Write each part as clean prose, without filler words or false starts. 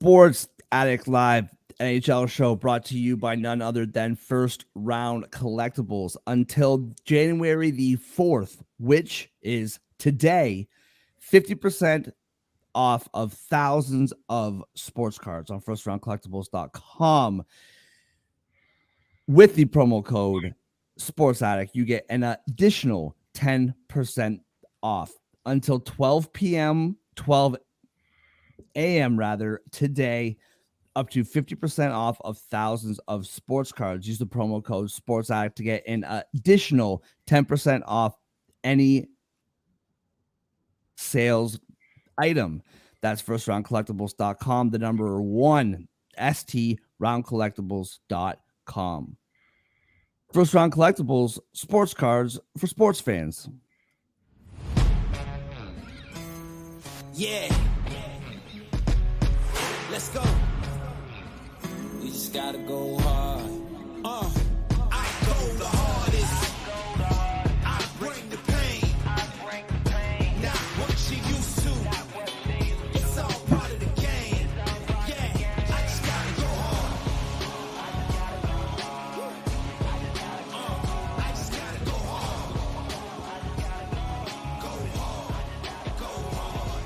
Sports Addict Live NHL Show brought to you by none other than First Round Collectibles until January the 4th, which is today. 50% off of thousands of sports cards on firstroundcollectibles.com. With the promo code Sports Addict, you get an additional 10% off until 12 p.m., 12 a.m. rather, today, up to 50% off of thousands of sports cards. Use the promo code Sports Addict to get an additional 10% off any sales item. That's firstroundcollectibles.com, the number 1, STRoundcollectibles.com. First Round Collectibles, sports cards for sports fans. Yeah. Let's go. We just gotta go hard. I go the hardest. I bring the pain. Not what you used to. It's all part of the game. Yeah, I just gotta go hard. I just gotta go hard. Go hard. Go hard.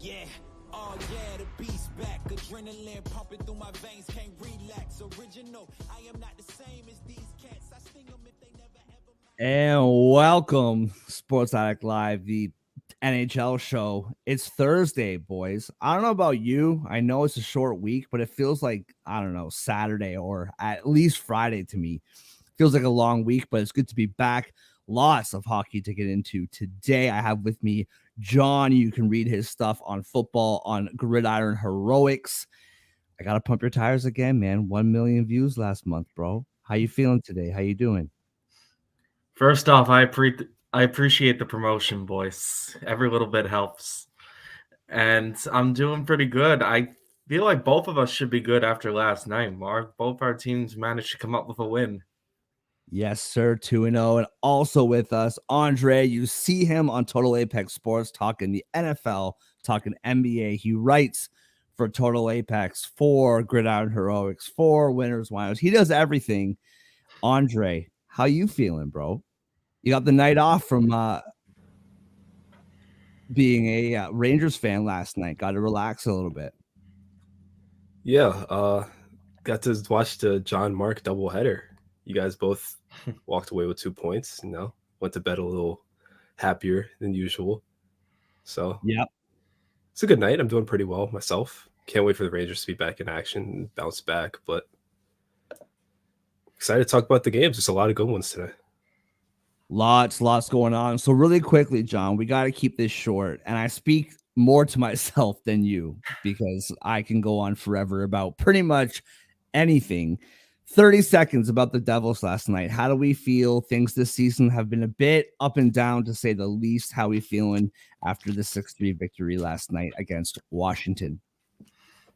Yeah. Oh yeah, the beast back. Adrenaline pumping through my veins, can't relax. Original, I am not the same as these cats. I sting them if they never ever. And welcome, Sports Addict Live, the NHL show. It's Thursday, boys. I don't know about you. I know it's a short week, but it feels like, I don't know, Saturday or at least Friday to me. Feels like a long week, but it's good to be back. Lots of hockey to get into today. I have with me John. You can read his stuff on football on Gridiron Heroics. I gotta pump your tires again, man. 1 million views last month, bro. How you feeling today? How you doing? First off, I appreciate the promotion, boys. Every little bit helps. And I'm doing pretty good. I feel like both of us should be good after last night, Mark. Both our teams managed to come up with a win. Yes, sir. 2-0. And also with us, Andre. You see him on Total Apex Sports talking the NFL, talking NBA. He writes for Total Apex, for Gridiron Heroics, for Winners Winos. He does everything. Andre, how you feeling, bro? You got the night off from being a Rangers fan last night. Got to relax a little bit. Yeah, got to watch the John Mark doubleheader. You guys both walked away with 2 points, went to bed a little happier than usual. So, Yep. It's a good night. I'm doing pretty well myself. Can't wait for the Rangers to be back in action and bounce back, but excited to talk about the games. There's a lot of good ones today. Lots going on. So really quickly, John, we got to keep this short. And I speak more to myself than you because I can go on forever about pretty much anything. 30 seconds about the Devils last night. How do we feel? Things this season have been a bit up and down, to say the least. How we feeling after the 6-3 victory last night against Washington?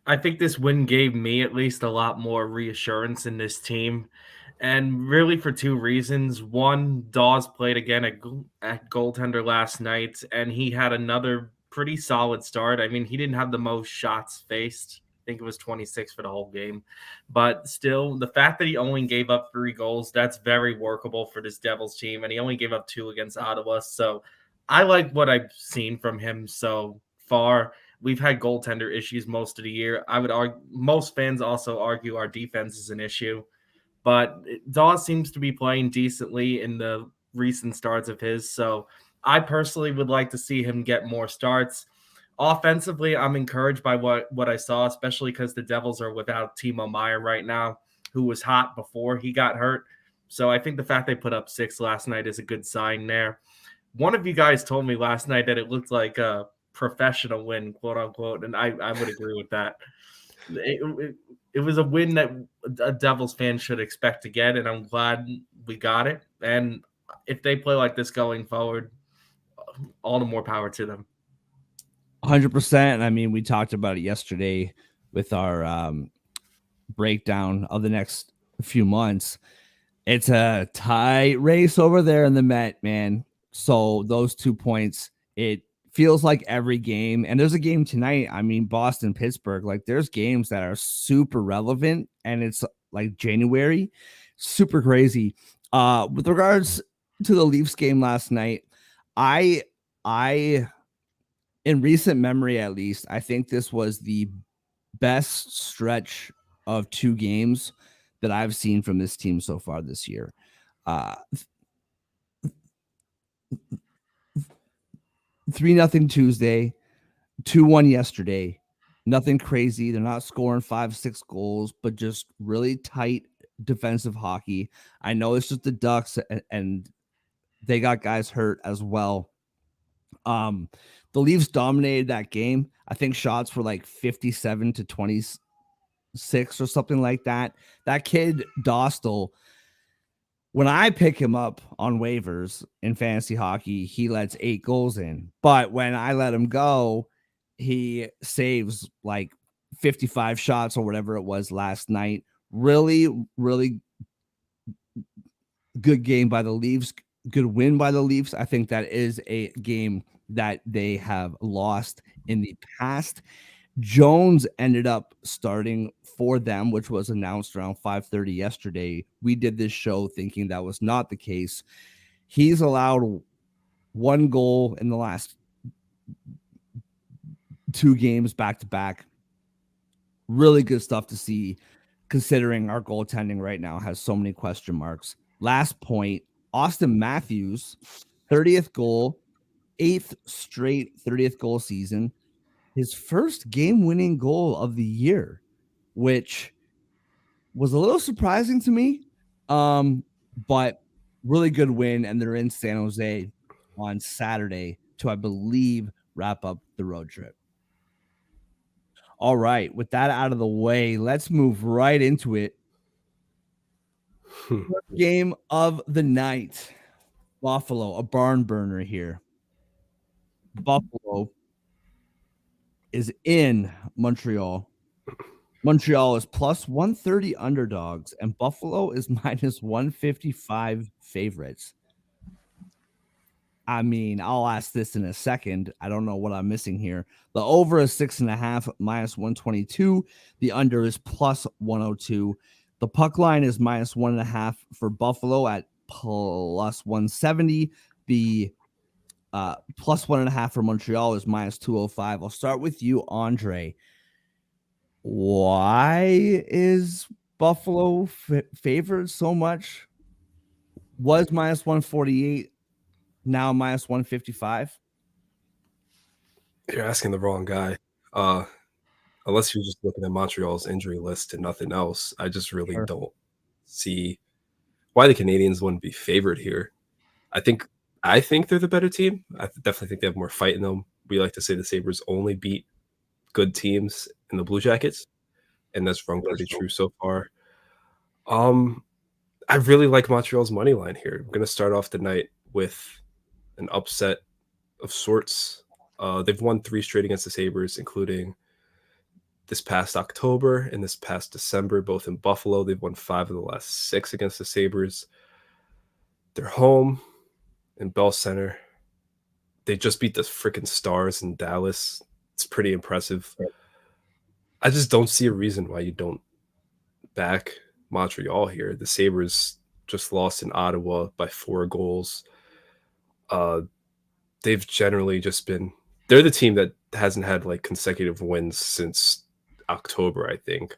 I think this win gave me at least a lot more reassurance in this team. And really for 2 reasons. One, Dawes played again at goaltender last night, and he had another pretty solid start. I mean, he didn't have the most shots faced. I think it was 26 for the whole game. But still, the fact that he only gave up 3 goals, that's very workable for this Devils team. And he only gave up 2 against Ottawa. So I like what I've seen from him so far. We've had goaltender issues most of the year. I would argue most fans also argue our defense is an issue. But Dawes seems to be playing decently in the recent starts of his. So I personally would like to see him get more starts. Offensively, I'm encouraged by what I saw, especially because the Devils are without Timo Meier right now, who was hot before he got hurt. So I think the fact they put up 6 last night is a good sign there. One of you guys told me last night that it looked like a professional win, quote unquote, and I would agree with that. It was a win that a Devils fan should expect to get, and I'm glad we got it. And if they play like this going forward, all the more power to them. 100%. I mean, we talked about it yesterday with our breakdown of the next few months. It's a tight race over there in the Met, man. So those 2 points, it feels like every game, and there's a game tonight. I mean, Boston, Pittsburgh, like there's games that are super relevant, and it's like January, super crazy. With regards to the Leafs game last night, I in recent memory, at least, I think this was the best stretch of 2 games that I've seen from this team so far this year. Uh, 3-0 Tuesday, 2-1 yesterday. Nothing crazy. They're not scoring 5-6 goals, but just really tight defensive hockey. I know it's just the Ducks, and they got guys hurt as well. The Leafs dominated that game. I think shots were like 57 to 26 or something like that. That kid Dostal, when I pick him up on waivers in fantasy hockey, he lets 8 goals in. But when I let him go, he saves like 55 shots or whatever it was last night. Really, really good game by the Leafs. Good win by the Leafs. I think that is a game that they have lost in the past. Jones ended up starting for them, which was announced around 5:30 yesterday. We did this show thinking that was not the case. He's allowed 1 goal in the last 2 games back to back. Really good stuff to see, considering our goaltending right now has so many question marks. Last point, Austin Matthews, 30th goal, 8th straight 30th goal season. His first game-winning goal of the year, which was a little surprising to me, but really good win, and they're in San Jose on Saturday to, I believe, wrap up the road trip. All right, with that out of the way, let's move right into it. Game of the night. Buffalo, a barn burner here. Buffalo is in Montreal. Montreal is plus 130 underdogs, and Buffalo is minus 155 favorites. I mean, I'll ask this in a second. I don't know what I'm missing here. The over is 6.5, minus 122. The under is plus 102. The puck line is minus 1.5 for Buffalo at plus 170. The plus 1.5 for Montreal is minus 205. I'll start with you, Andre. Why is Buffalo favored so much? Was minus 148, now minus 155. You're asking the wrong guy. Unless you're just looking at Montreal's injury list and nothing else, I just really don't see why the Canadians wouldn't be favored here. I think they're the better team. I definitely think they have more fight in them. We like to say the Sabres only beat good teams in the Blue Jackets, and that's rung pretty true so far. I really like Montreal's money line here. I'm going to start off the night with an upset of sorts. They've won 3 straight against the Sabres, including this past October and this past December, both in Buffalo. They've won 5 of the last 6 against the Sabres. They're home in Bell Center. They just beat the freaking Stars in Dallas. It's pretty impressive. I just don't see a reason why you don't back Montreal here. The Sabres just lost in Ottawa by 4 goals. They've generally just been – they're the team that hasn't had like consecutive wins since October, I think.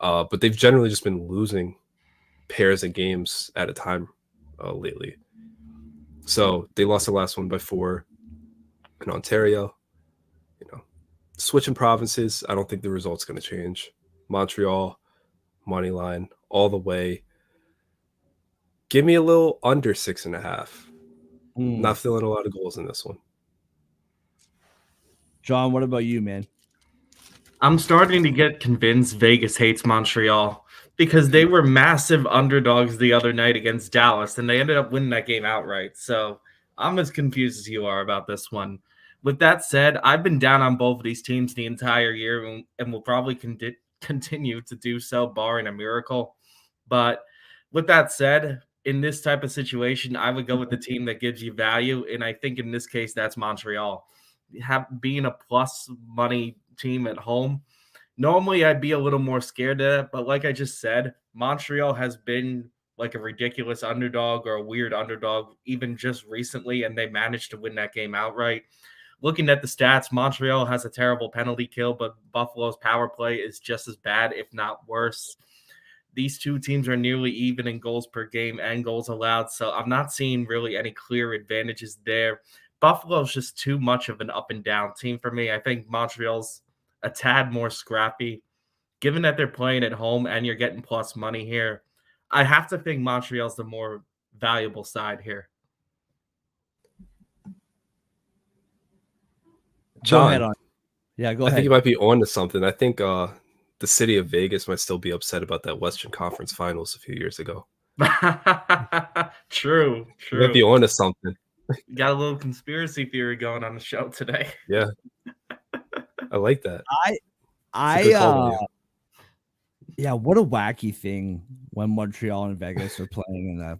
But they've generally just been losing pairs of games at a time lately. So they lost the last one by 4 in Ontario. You know, switching provinces, I don't think the result's going to change. Montreal, money line, all the way. Give me a little under 6.5. Not feeling a lot of goals in this one. John, what about you, man? I'm starting to get convinced Vegas hates Montreal because they were massive underdogs the other night against Dallas, and they ended up winning that game outright. So I'm as confused as you are about this one. With that said, I've been down on both of these teams the entire year and will probably continue to do so, barring a miracle. But with that said, in this type of situation, I would go with the team that gives you value, and I think in this case, that's Montreal. being a plus money team at home. Normally, I'd be a little more scared of it, but like I just said, Montreal has been like a ridiculous underdog or a weird underdog even just recently, and they managed to win that game outright. Looking at the stats, Montreal has a terrible penalty kill, but Buffalo's power play is just as bad, if not worse. These two teams are nearly even in goals per game and goals allowed, so I'm not seeing really any clear advantages there. Buffalo's just too much of an up and down team for me. I think Montreal's a tad more scrappy. Given that they're playing at home and you're getting plus money here, I have to think Montreal's the more valuable side here. Go ahead John, on. Yeah, go I ahead. think you might be on to something. I think the city of Vegas might still be upset about that Western Conference Finals a few years ago. True. You might be on to something. You got a little conspiracy theory going on the show today. Yeah. I like that. Yeah, what a wacky thing when Montreal and Vegas are playing in that.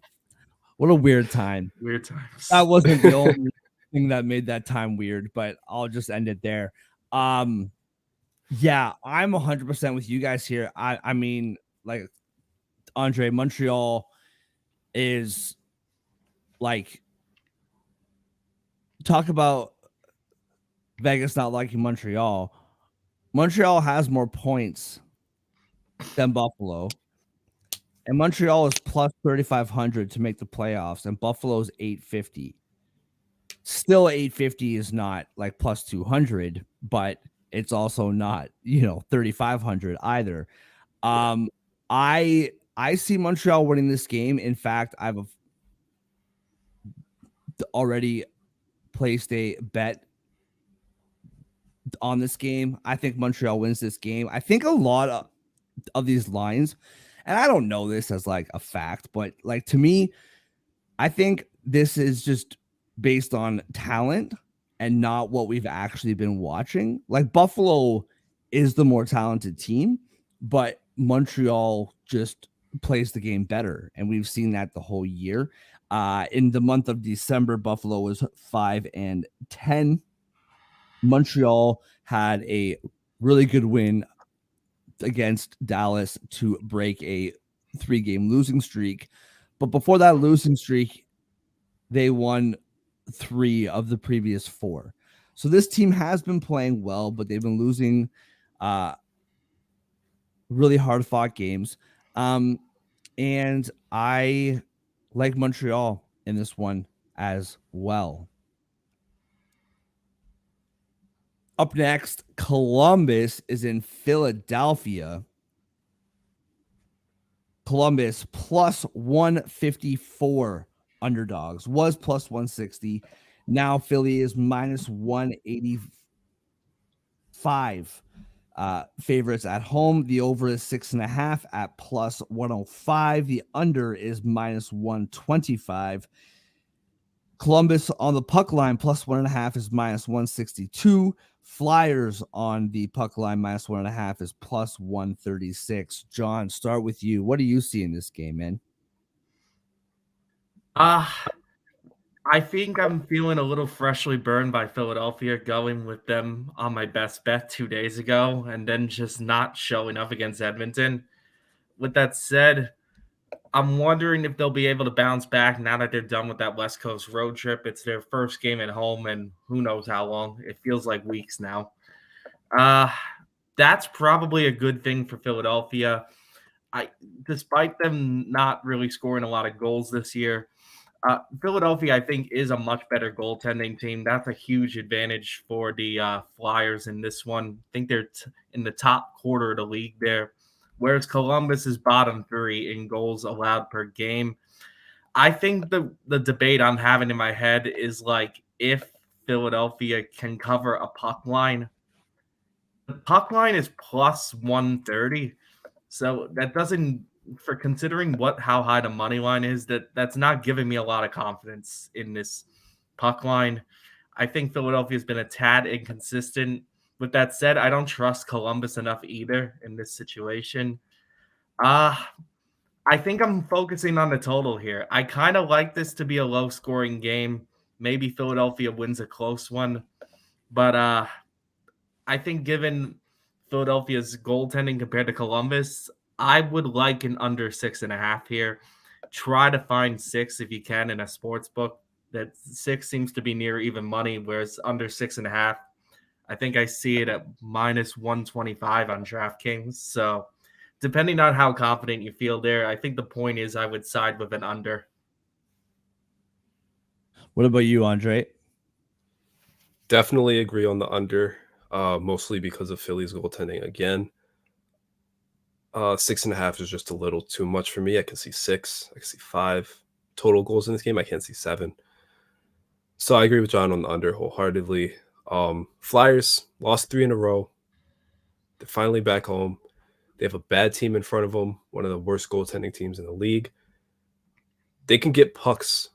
What a weird time. Weird times. That wasn't the only thing that made that time weird, but I'll just end it there. Yeah, I'm 100% with you guys here. I mean, like Andre, Montreal is like, talk about Vegas not liking Montreal. Montreal has more points than Buffalo, and Montreal is plus 3,500 to make the playoffs, and Buffalo's 850. Still, 850 is not like plus 200, but it's also not 3,500 either. I see Montreal winning this game. In fact, I've already placed a bet on this game. I think Montreal wins this game. I think a lot of these lines, and I don't know this as like a fact, but like to me, I think this is just based on talent and not what we've actually been watching. Like Buffalo is the more talented team, but Montreal just plays the game better, and we've seen that the whole year. In the month of December, Buffalo was 5-10. Montreal had a really good win against Dallas to break a 3-game losing streak. But before that losing streak, they won 3 of the previous 4. So this team has been playing well, but they've been losing really hard fought games. And I like Montreal in this one as well. Up next, Columbus is in Philadelphia. Columbus plus 154 underdogs, was plus 160. Now Philly is minus 185 favorites at home. The over is 6.5 at plus 105. The under is minus 125. Columbus on the puck line plus 1.5 is minus 162. Flyers on the puck line minus 1.5 is plus 136. John, start with you. What do you see in this game, man? I think I'm feeling a little freshly burned by Philadelphia, going with them on my best bet 2 days ago and then just not showing up against Edmonton. With that said, I'm wondering if they'll be able to bounce back now that they're done with that West Coast road trip. It's their first game at home, and who knows how long. It feels like weeks now. That's probably a good thing for Philadelphia. Despite them not really scoring a lot of goals this year, Philadelphia, I think, is a much better goaltending team. That's a huge advantage for the Flyers in this one. I think they're in the top quarter of the league there, whereas Columbus is bottom 3 in goals allowed per game. I think the debate I'm having in my head is like if Philadelphia can cover a puck line. The puck line is plus 130, so that doesn't, for considering how high the money line is, that's not giving me a lot of confidence in this puck line. I think Philadelphia's been a tad inconsistent. With that said, I don't trust Columbus enough either in this situation. I think I'm focusing on the total here. I kind of like this to be a low-scoring game. Maybe Philadelphia wins a close one. But I think given Philadelphia's goaltending compared to Columbus, I would like an under 6.5 here. Try to find 6 if you can in a sports book. That 6 seems to be near even money, whereas under 6.5, I think I see it at minus 125 on DraftKings. So depending on how confident you feel there, I think the point is I would side with an under. What about you, Andre? Definitely agree on the under, mostly because of Philly's goaltending again. 6.5 is just a little too much for me. I can see 6, I can see 5 total goals in this game. I can't see 7. So I agree with John on the under wholeheartedly. Flyers lost 3 in a row. They're finally back home. They have a bad team in front of them, one of the worst goaltending teams in the league. They can get pucks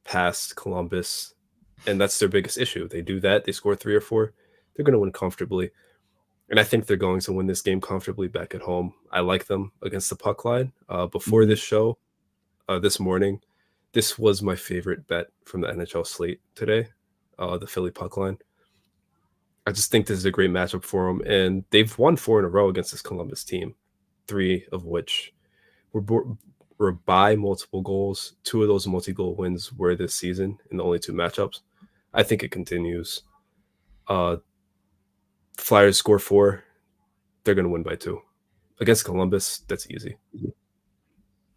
past Columbus, and that's their biggest issue. They do that, they score 3 or 4, they're going to win comfortably. And I think they're going to win this game comfortably back at home. I like them against the puck line. Before this show, this morning, this was my favorite bet from the NHL slate today, the Philly puck line. I just think this is a great matchup for them. And they've won 4 in a row against this Columbus team, 3 of which were by multiple goals. 2 of those multi-goal wins were this season in the only 2 matchups. I think it continues. Flyers score 4. They're going to win by 2. Against Columbus, that's easy.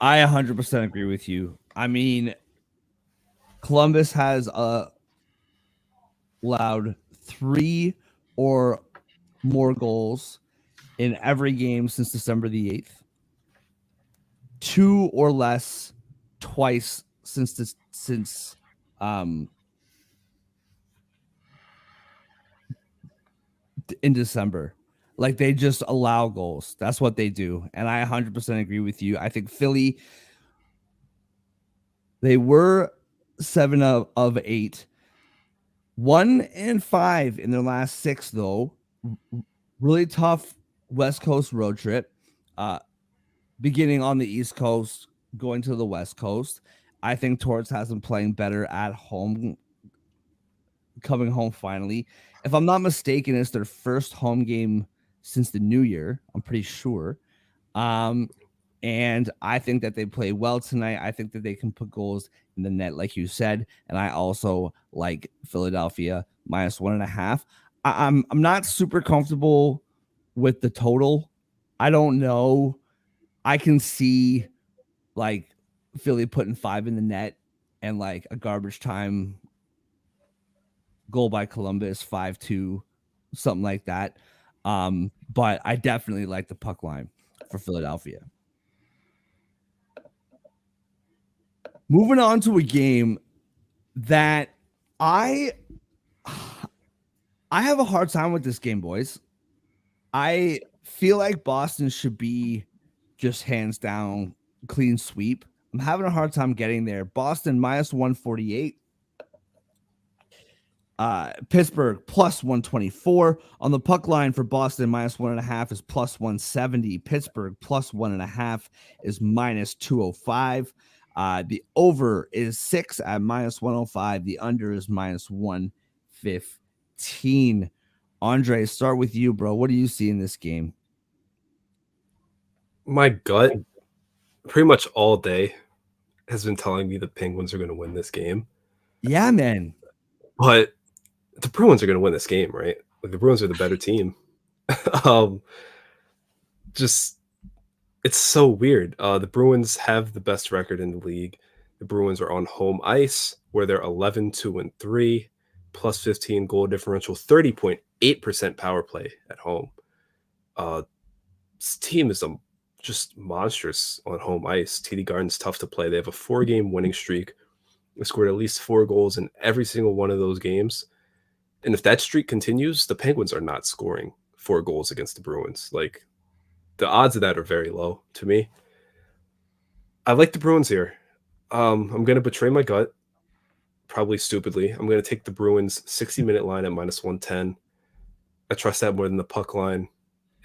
I 100% agree with you. I mean, Columbus has allowed 3 or more goals in every game since December the 8th. 2 or less twice since in December. Like, they just allow goals. That's what they do. And I 100% agree with you. I think Philly, they were 7 of 8. 1 and 5 in their last 6, though. Really tough West Coast road trip. Beginning on the East Coast, going to the West Coast. I think Torts has them playing better at home, coming home finally. If I'm not mistaken, it's their first home game since the new year. I'm pretty sure. And I think that they play well tonight. I think that they can put goals in the net, like you said. And I also like Philadelphia minus 1.5. I'm not super comfortable with the total. I don't know. I can see like Philly putting 5 in the net and like a garbage time goal by Columbus, 5-2, something like that. But I definitely like the puck line for Philadelphia. Moving on to a game that I have a hard time with this game, boys. I feel like Boston should be just hands down clean sweep. I'm having a hard time getting there. Boston minus 148. Pittsburgh plus 124. On the puck line for Boston, minus 1.5 is plus 170. Pittsburgh plus 1.5 is minus 205. The over is 6 at minus 105. The under is minus 115. Andre, start with you, bro. What do you see in this game? My gut, pretty much all day, has been telling me the Penguins are going to win this game. Yeah, man. But the Bruins are going to win this game, right? Like, the Bruins are the better team. Just, it's so weird. The Bruins have the best record in the league. The Bruins are on home ice, where they're 11-2-3, plus 15 goal differential, 30.8% power play at home. This team is just monstrous on home ice. TD Garden's tough to play. They have a 4-game winning streak. They scored at least 4 goals in every single one of those games. And if that streak continues, the Penguins are not scoring 4 goals against the Bruins. Like, the odds of that are very low to me. I like the Bruins here. I'm going to betray my gut, probably stupidly. I'm going to take the Bruins 60-minute line at minus 110. I trust that more than the puck line,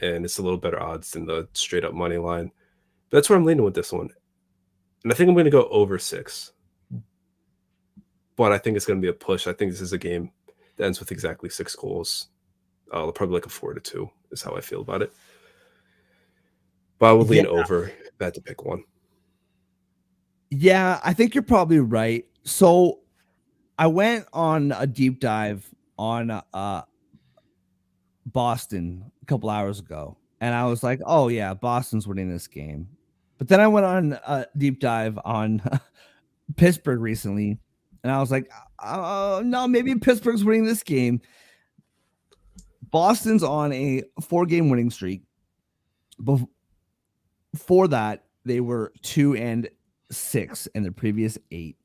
and it's a little better odds than the straight-up money line. But that's where I'm leaning with this one. And I think I'm going to go over 6. But I think it's going to be a push. I think this is a game that ends with exactly 6 goals. Probably like a 4-2 is how I feel about it. But I would lean over if I had to pick one. Yeah, I think you're probably right. So I went on a deep dive on Boston a couple hours ago, and I was like, "Oh yeah, Boston's winning this game." But then I went on a deep dive on Pittsburgh recently, and I was like, no, maybe Pittsburgh's winning this game." Boston's on a 4-game winning streak. Before that, they were 2-6 in the previous 8.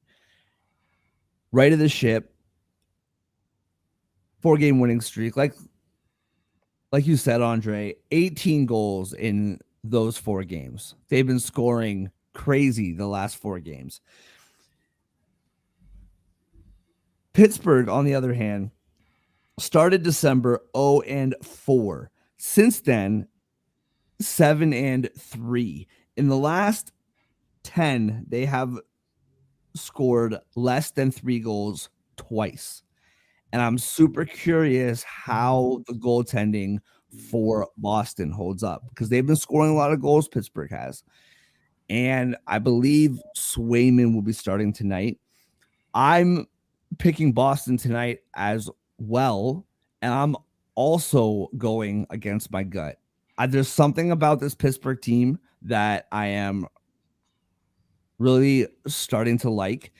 Right of the ship, 4-game winning streak. Like you said, Andre, 18 goals in those 4 games. They've been scoring crazy the last 4 games. Pittsburgh, on the other hand, started December 0-4. Since then, 7-3. In the last 10, they have scored less than 3 goals twice. And I'm super curious how the goaltending for Boston holds up, because they've been scoring a lot of goals, Pittsburgh has. And I believe Swayman will be starting tonight. I'm picking Boston tonight as well, and I'm also going against my gut. There's something about this Pittsburgh team that I am really starting to like.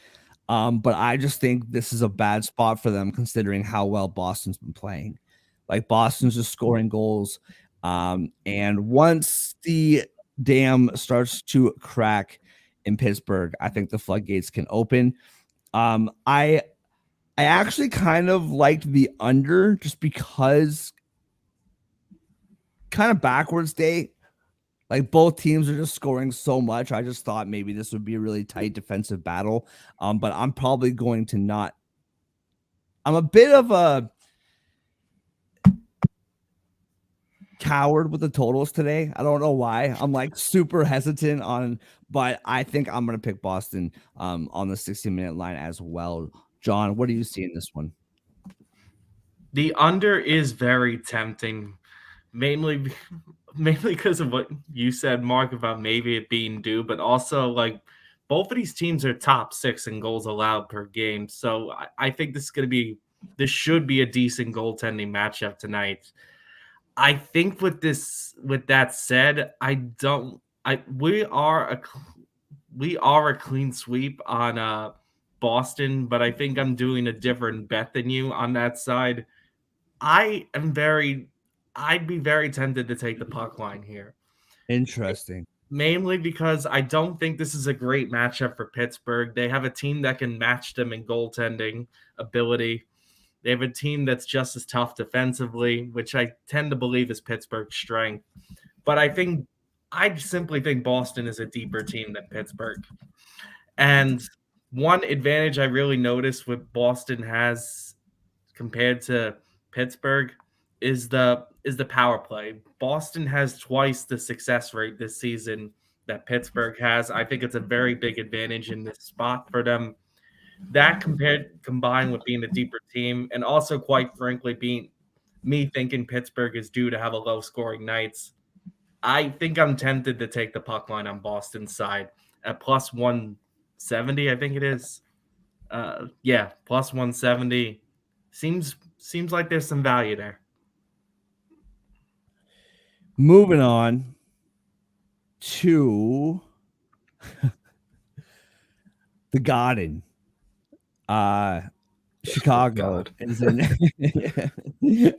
But I just think this is a bad spot for them, considering how well Boston's been playing. Like, Boston's just scoring goals. And once the dam starts to crack in Pittsburgh, I think the floodgates can open. I actually kind of liked the under, just because kind of backwards day. Like, both teams are just scoring so much. I just thought maybe this would be a really tight defensive battle. But I'm probably going to not. I'm a bit of a coward with the totals today. I don't know why. I'm like super hesitant on, but I think I'm going to pick Boston on the 60-minute line as well. John, what do you see in this one? The under is very tempting, mainly because of what you said, Mark, about maybe it being due, but also like both of these teams are top 6 in goals allowed per game. So I think this should be a decent goaltending matchup tonight. I think with that said, we are a clean sweep on Boston, but I think I'm doing a different bet than you on that side. I'd be very tempted to take the puck line here. Interesting. Mainly because I don't think this is a great matchup for Pittsburgh. They have a team that can match them in goaltending ability. They have a team that's just as tough defensively, which I tend to believe is Pittsburgh's strength. But I simply think Boston is a deeper team than Pittsburgh. And one advantage I really noticed what Boston has compared to Pittsburgh is the power play. Boston has twice the success rate this season that Pittsburgh has. I think it's a very big advantage in this spot for them. That combined with being a deeper team, and also quite frankly being me thinking Pittsburgh is due to have a low scoring nights, I think I'm tempted to take the puck line on Boston's side at plus 170. I think it is. Plus 170 seems like there's some value there. Moving on to the Garden. Chicago is in.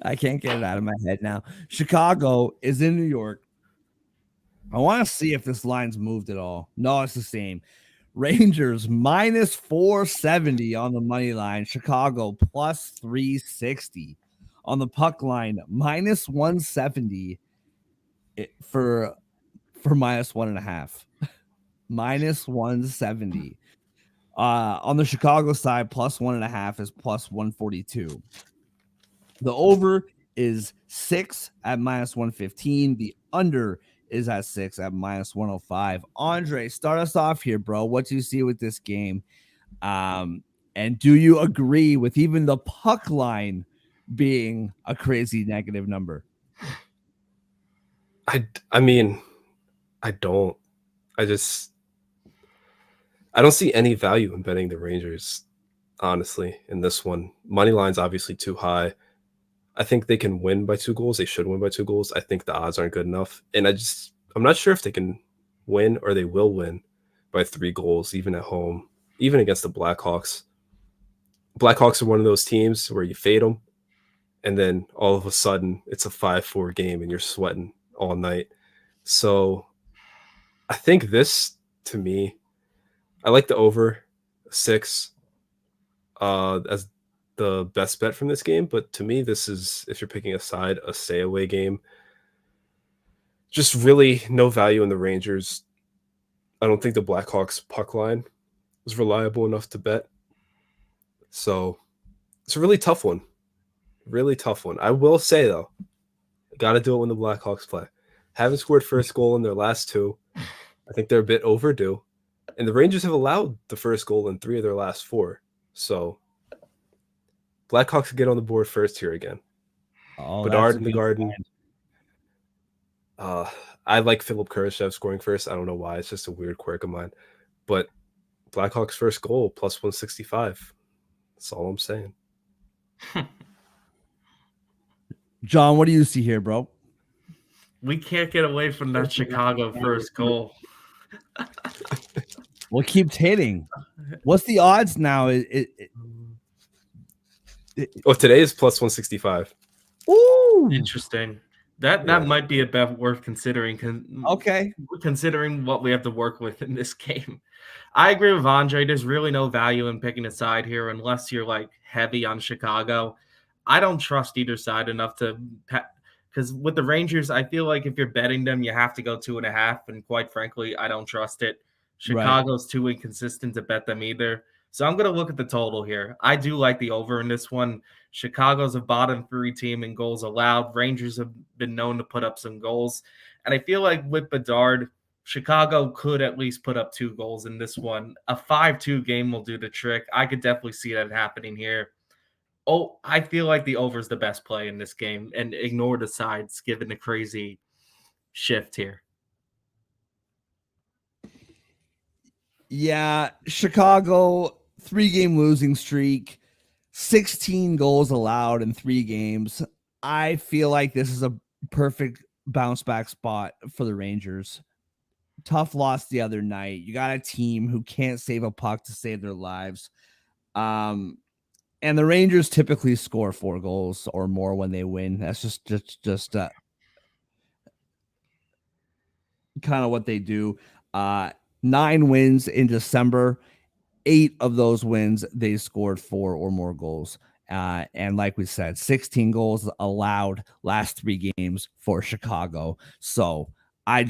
I can't get it out of my head now. Chicago is in New York. I want to see if this line's moved at all. No, it's the same. Rangers minus 470 on the money line. Chicago plus 360 on the puck line. Minus 170 for minus 1.5. Minus 170. On the Chicago side, plus 1.5 is plus 142. The over is 6 at minus 115. The under is at 6 at minus 105. Andre, start us off here, bro. What do you see with this game? And do you agree with even the puck line being a crazy negative number? I mean, I don't. I don't see any value in betting the Rangers, honestly, in this one. Money line's obviously too high. I think they can win by 2 goals. They should win by 2 goals. I think the odds aren't good enough. And I'm not sure if they can win or they will win by 3 goals, even at home, even against the Blackhawks. Blackhawks are one of those teams where you fade them, and then all of a sudden it's a 5-4 game and you're sweating all night. So I think this, to me, I like the over 6 as the best bet from this game. But to me, this is, if you're picking a side, a stay away game. Just really no value in the Rangers. I don't think the Blackhawks puck line was reliable enough to bet. So it's a really tough one. Really tough one. I will say, though, got to do it when the Blackhawks play. Haven't scored first goal in their last 2. I think they're a bit overdue. And the Rangers have allowed the first goal in 3 of their last 4. So Blackhawks get on the board first here again. Oh, Bedard in the Garden. I like Philip Kurashev scoring first. I don't know why. It's just a weird quirk of mine. But Blackhawks first goal, plus 165. That's all I'm saying. John, what do you see here, bro? We can't get away from that Chicago first goal. Well, keeps hitting. What's the odds now? Today is plus 165. Ooh, Interesting. That might be a bet worth considering. Okay. Considering what we have to work with in this game. I agree with Andre. There's really no value in picking a side here unless you're like heavy on Chicago. I don't trust either side enough to, because with the Rangers, I feel like if you're betting them, you have to go 2.5. And quite frankly, I don't trust it. Chicago's too inconsistent to bet them either. So I'm going to look at the total here. I do like the over in this one. Chicago's a bottom 3 team in goals allowed. Rangers have been known to put up some goals. And I feel like with Bedard, Chicago could at least put up 2 goals in this one. A 5-2 game will do the trick. I could definitely see that happening here. Oh, I feel like the over is the best play in this game, and ignore the sides given the crazy shift here. Yeah, Chicago 3-game losing streak, 16 goals allowed in 3 games. I feel like this is a perfect bounce back spot for the Rangers. Tough loss the other night. You got a team who can't save a puck to save their lives. And the Rangers typically score 4 goals or more when they win. That's just kind of what they do. 9 wins in December. 8 of those wins, they scored 4 or more goals. And like we said, 16 goals allowed last 3 games for Chicago. So I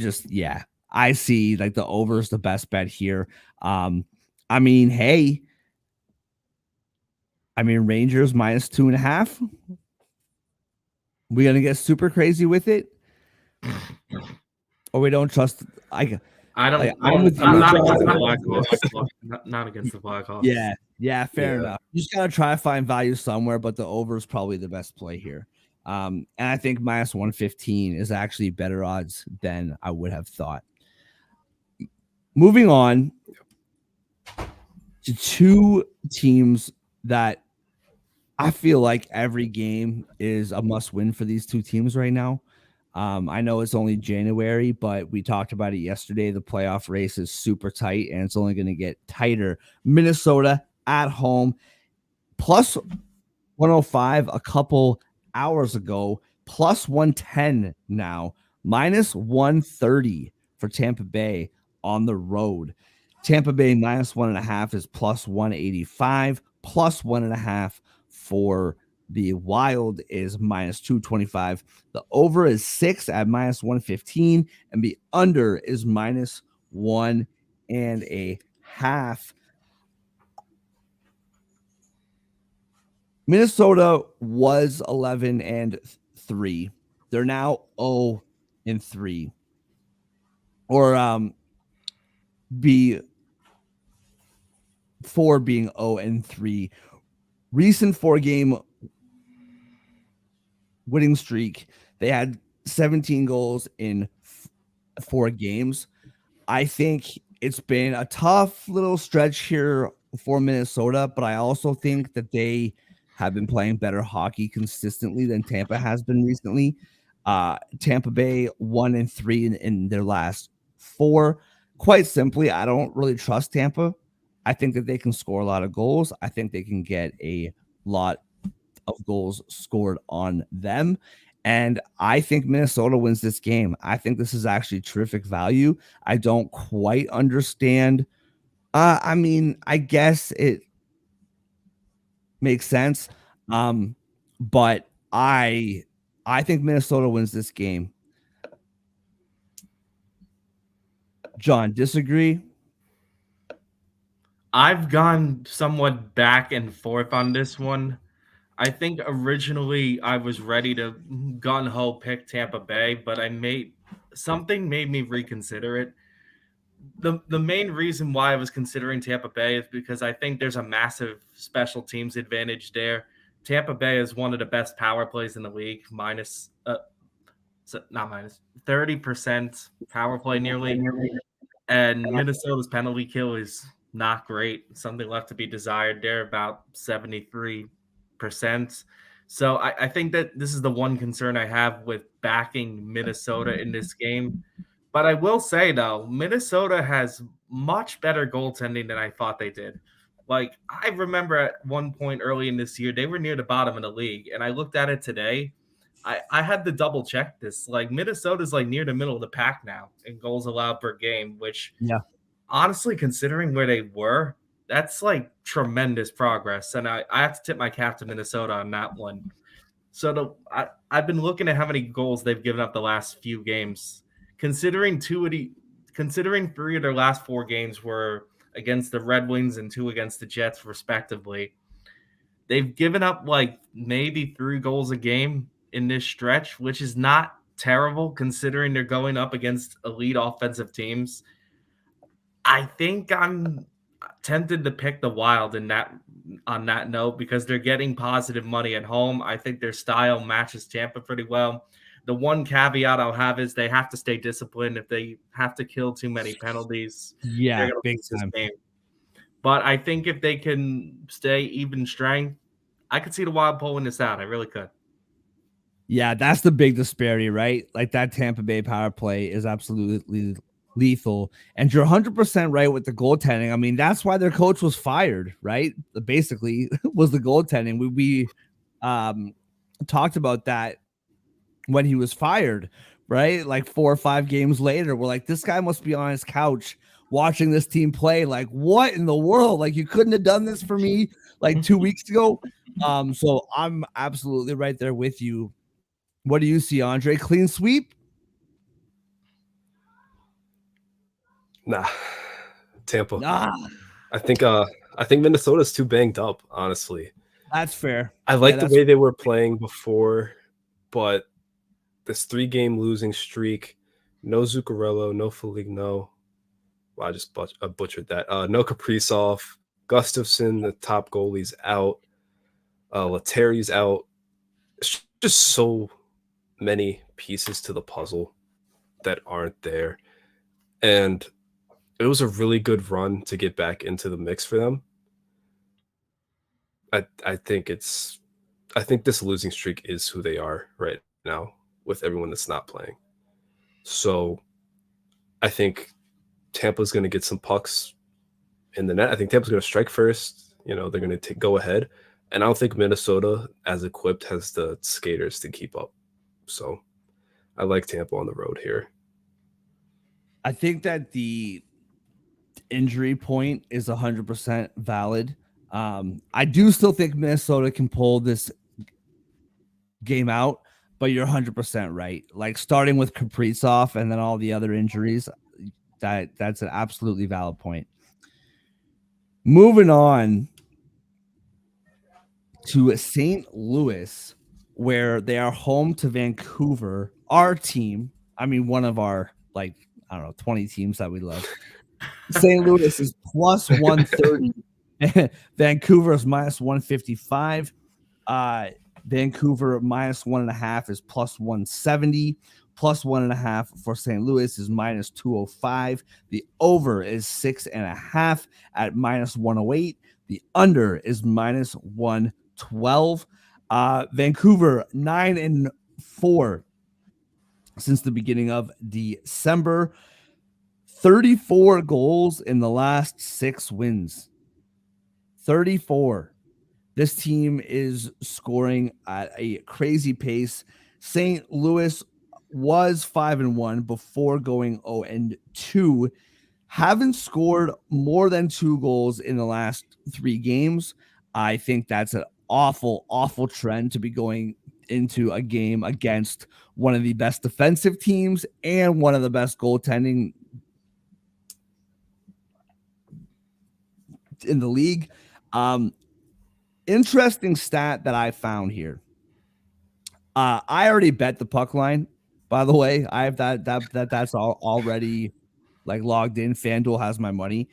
see like the over is the best bet here. I mean, Rangers minus 2.5. We gonna get super crazy with it, or we don't trust? I'm not against the Blackhawks. Not against the Blackhawks. Yeah, fair enough. You just gotta try to find value somewhere, but the over is probably the best play here. And I think minus 115 is actually better odds than I would have thought. Moving on to 2 teams that I feel like every game is a must win for these 2 teams right now. I know it's only January, but we talked about it yesterday. The playoff race is super tight, and it's only going to get tighter. Minnesota at home, plus 105 a couple hours ago, plus 110 now, minus 130 for Tampa Bay on the road. Tampa Bay minus 1.5 is plus 185, plus 1.5 for the Wild is minus 225. The over is 6 at minus 115, and the under is minus 1.5. Minnesota was 11-3. They're now 0-3. Or be 4 being 0-3. Recent 4-game winning streak, they had 17 goals in 4 games. I think it's been a tough little stretch here for Minnesota, but I also think that they have been playing better hockey consistently than Tampa has been recently. Tampa Bay 1-3 in their last 4. Quite simply, I don't really trust Tampa. I think that they can score a lot of goals. I think they can get a lot of goals scored on them. And I think Minnesota wins this game. I think this is actually terrific value. I don't quite understand. I mean, I guess it makes sense. But I think Minnesota wins this game. John, disagree? I've gone somewhat back and forth on this one. I think originally I was ready to gun ho pick Tampa Bay, but something made me reconsider it. The main reason why I was considering Tampa Bay is because I think there's a massive special teams advantage there. Tampa Bay is one of the best power plays in the league, not minus 30% power play nearly. And Minnesota's penalty kill is not great. Something left to be desired. They're about 73%. So I think that this is the one concern I have with backing Minnesota in this game. But I will say, though, Minnesota has much better goaltending than I thought they did. Like, I remember at one point early in this year, they were near the bottom of the league. And I looked at it today. I had to double check this. Like, Minnesota's like near the middle of the pack now in goals allowed per game, which honestly, considering where they were, that's like tremendous progress. And I have to tip my cap to Minnesota on that one. So I've been looking at how many goals they've given up the last few games. Considering 3 of their last 4 games were against the Red Wings and 2 against the Jets, respectively, they've given up like maybe 3 goals a game in this stretch, which is not terrible considering they're going up against elite offensive teams. I think I'm tempted to pick the Wild on that note because they're getting positive money at home. I think their style matches Tampa pretty well. The one caveat I'll have is they have to stay disciplined. If they have to kill too many penalties, Yeah, they're big this time. game. But I think if they can stay even strength, I could see the Wild pulling this out. I really could. Yeah, that's the big disparity, right? Like that Tampa Bay power play is absolutely lethal. And you're 100% right with the goaltending. I mean, that's why their coach was fired, right? Basically, was the goaltending. We talked about that when he was fired, right? Like 4 or 5 games later, we're like, this guy must be on his couch watching this team play. Like, what in the world? Like, you couldn't have done this for me like 2 weeks ago. So I'm absolutely right there with you. What do you see, Andre? Clean sweep? Nah, Tampa. Nah, I think Minnesota's too banged up, honestly. that's fair. I like the way they were playing before, but this 3-game losing streak, no Zuccarello, no Foligno. Well, I just butchered that. No Kaprizov, Gustafsson, the top goalie's out. Letteri's out. It's just so many pieces to the puzzle that aren't there. And it was a really good run to get back into the mix for them. I think this losing streak is who they are right now with everyone that's not playing. So I think Tampa's going to get some pucks in the net. I think Tampa's going to strike first. They're going to go ahead. And I don't think Minnesota, as equipped, has the skaters to keep up. So I like Tampa on the road here. I think that the injury point is 100% valid. I do still think Minnesota can pull this game out, but you're 100% right. Like starting with Kaprizov and then all the other injuries, that's an absolutely valid point. Moving on to St. Louis, where they are home to Vancouver, our team. I mean, one of our 20 teams that we love. St. Louis is plus 130 Vancouver is minus 155. Vancouver minus 1.5 is plus 170. Plus 1.5 for St. Louis is minus 205. The over is 6.5 at minus 108. The under is minus 112. Vancouver 9-4 since the beginning of December. 34 goals in the last 6 wins. 34. This team is scoring at a crazy pace. St. Louis was 5-1 before going 0-2. Haven't scored more than 2 goals in the last 3 games. I think that's an awful, awful trend to be going into a game against one of the best defensive teams and one of the best goaltending in the league. Interesting stat that I found here. I already bet the puck line. By the way, I have that's all already like logged in. FanDuel has my money.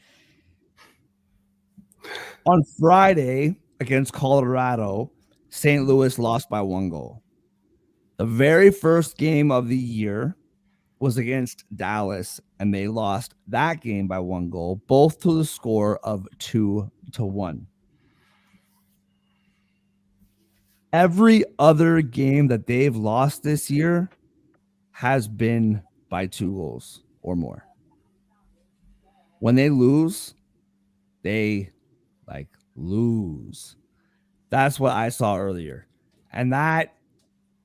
On Friday against Colorado, St. Louis lost by 1 goal. The very first game of the year was against Dallas, and they lost that game by 1 goal, both to the score of 2-1. Every other game that they've lost this year has been by 2 goals or more. When they lose, they like lose. That's what I saw earlier. And that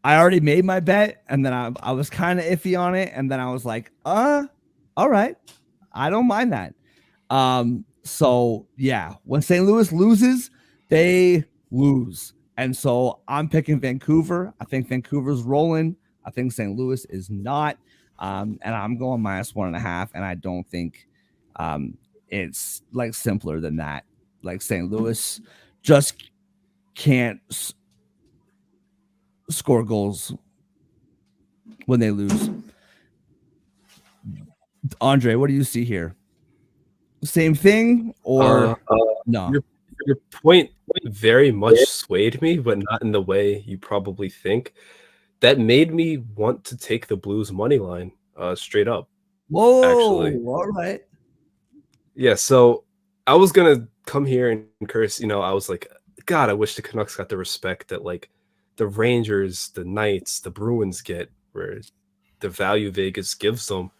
I already made my bet, and then I was kind of iffy on it, and then I was like, all right, I don't mind that. So yeah, when St. Louis loses, they lose. And so I'm picking Vancouver. I think Vancouver's rolling. I think St. Louis is not. And I'm going minus 1.5. And I don't think it's like simpler than that. Like St. Louis just can't score goals when they lose. Andre, what do you see here? Same thing or no? Your point very much swayed me, but not in the way you probably think. That made me want to take the Blues money line straight up. Whoa, actually. All right. Yeah, so I was gonna come here and curse. I was like, God, I wish the Canucks got the respect that like the Rangers, the Knights, the Bruins get, where the value Vegas gives them.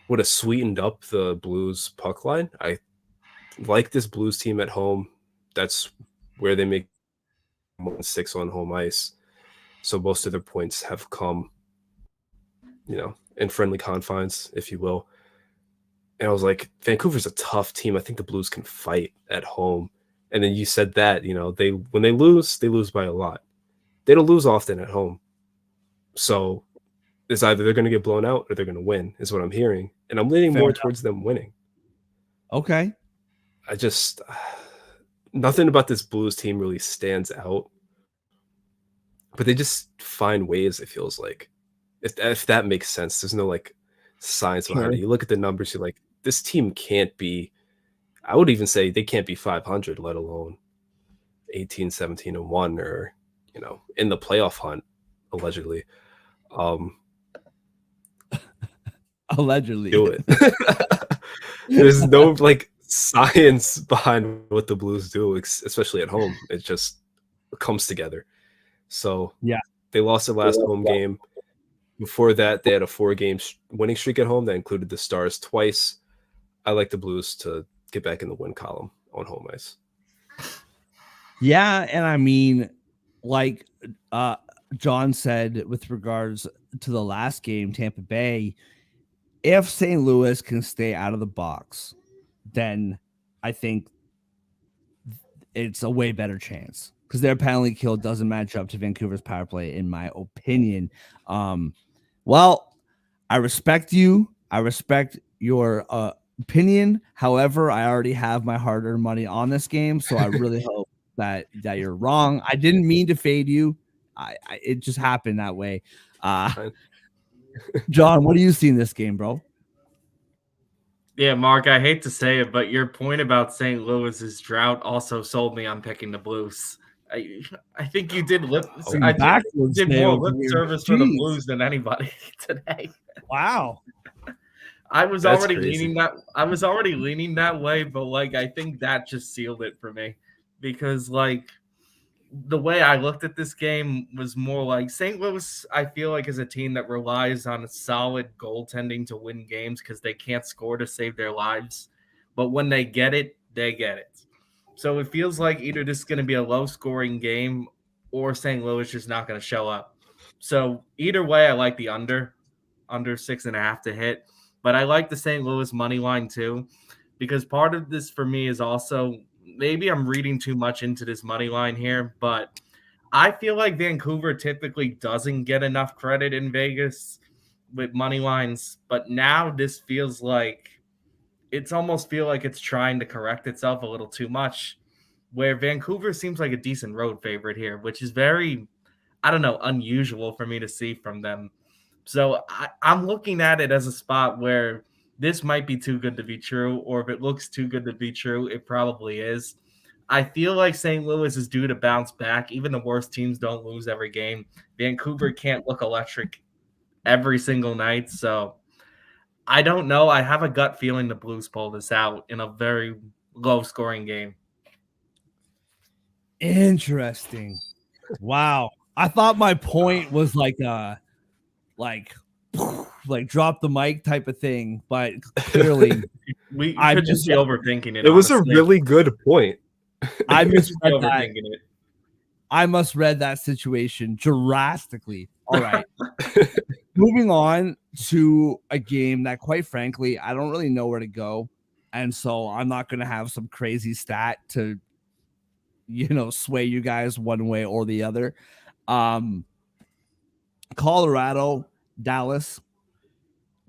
Would have sweetened up the Blues puck line. I like this Blues team at home. That's where they make 1-6 on home ice. So most of their points have come, in friendly confines, if you will. And I was like, Vancouver's a tough team. I think the Blues can fight at home. And then you said that, when they lose by a lot. They don't lose often at home. So it's either they're going to get blown out or they're going to win, is what I'm hearing. And I'm leaning more towards them winning. Okay. I just, nothing about this Blues team really stands out. But they just find ways, it feels like. If that makes sense. There's no like science behind it. You look at the numbers, you're like, this team can't be, I would even say they can't be 500, let alone 18, 17-1 or, in the playoff hunt, allegedly. Allegedly. Do it. There's no like science behind what the Blues do, especially at home. It just comes together. So yeah, they lost their last home game. Before that, they had a 4-game winning streak at home that included the Stars twice. I like the Blues to get back in the win column on home ice. Yeah, and I mean, like John said with regards to the last game, Tampa Bay, if St. Louis can stay out of the box, then I think it's a way better chance because their penalty kill doesn't match up to Vancouver's power play, in my opinion. Well, I respect you. I respect your opinion. However, I already have my hard-earned money on this game, so I really hope that you're wrong. I didn't mean to fade you. It just happened that way. John, what do you see in this game, bro? Yeah, Mark, I hate to say it, but your point about St. Louis's drought also sold me on picking the Blues. I I think you did lip I Going think you backwards did day more over lip here. service for the Jeez. Blues than anybody today. Wow. I was That's already crazy. leaning that way, but like I think that just sealed it for me because like the way I looked at this game was more like St. Louis, I feel like, is a team that relies on a solid goaltending to win games because they can't score to save their lives. But when they get it, they get it. So it feels like either this is going to be a low scoring game or St. Louis just not going to show up. So either way, I like the under 6.5 to hit. But I like the St. Louis money line too, because part of this for me is also maybe I'm reading too much into this money line here, but I feel like Vancouver typically doesn't get enough credit in Vegas with money lines, but now this feels like it's almost feel like it's trying to correct itself a little too much. Where Vancouver seems like a decent road favorite here, which is very, I don't know, unusual for me to see from them. So I'm looking at it as a spot where this might be too good to be true, or if it looks too good to be true, it probably is. I feel like St. Louis is due to bounce back. Even the worst teams don't lose every game. Vancouver can't look electric every single night. So I don't know. I have a gut feeling the Blues pull this out in a very low scoring game. Interesting. Wow. I thought my point was like like drop the mic type of thing, but clearly We I could just mis- be overthinking it, It was a honestly. really good point. I We could just be misread that. overthinking it. I must read that situation drastically. All right. Moving on to a game that, quite frankly, I don't really know where to go. And so I'm not going to have some crazy stat to, sway you guys one way or the other. Colorado, Dallas.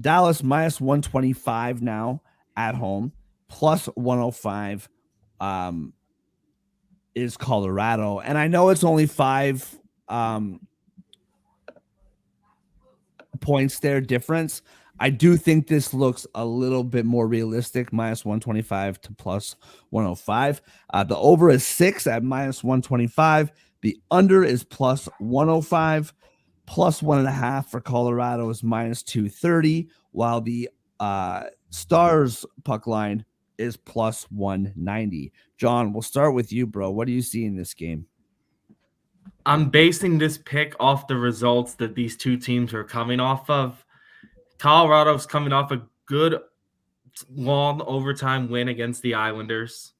Dallas minus 125 now at home, plus 105 is Colorado. And I know it's only 5 points there difference. I do think this looks a little bit more realistic, minus 125 to plus 105. The over is 6 at minus 125. The under is plus 105. Plus 1.5 for Colorado is minus 230, while the Stars puck line is plus 190. John, we'll start with you, bro. What do you see in this game? I'm basing this pick off the results that these two teams are coming off of. Colorado's coming off a good long overtime win against the Islanders.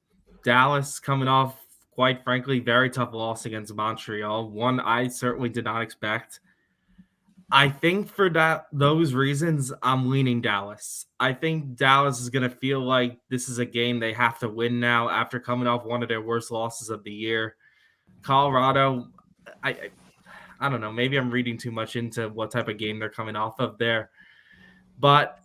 Dallas coming off, quite frankly, very tough loss against Montreal. One I certainly did not expect. I think for those reasons, I'm leaning Dallas. I think Dallas is going to feel like this is a game they have to win now after coming off one of their worst losses of the year. Colorado, I don't know. Maybe I'm reading too much into what type of game they're coming off of there. But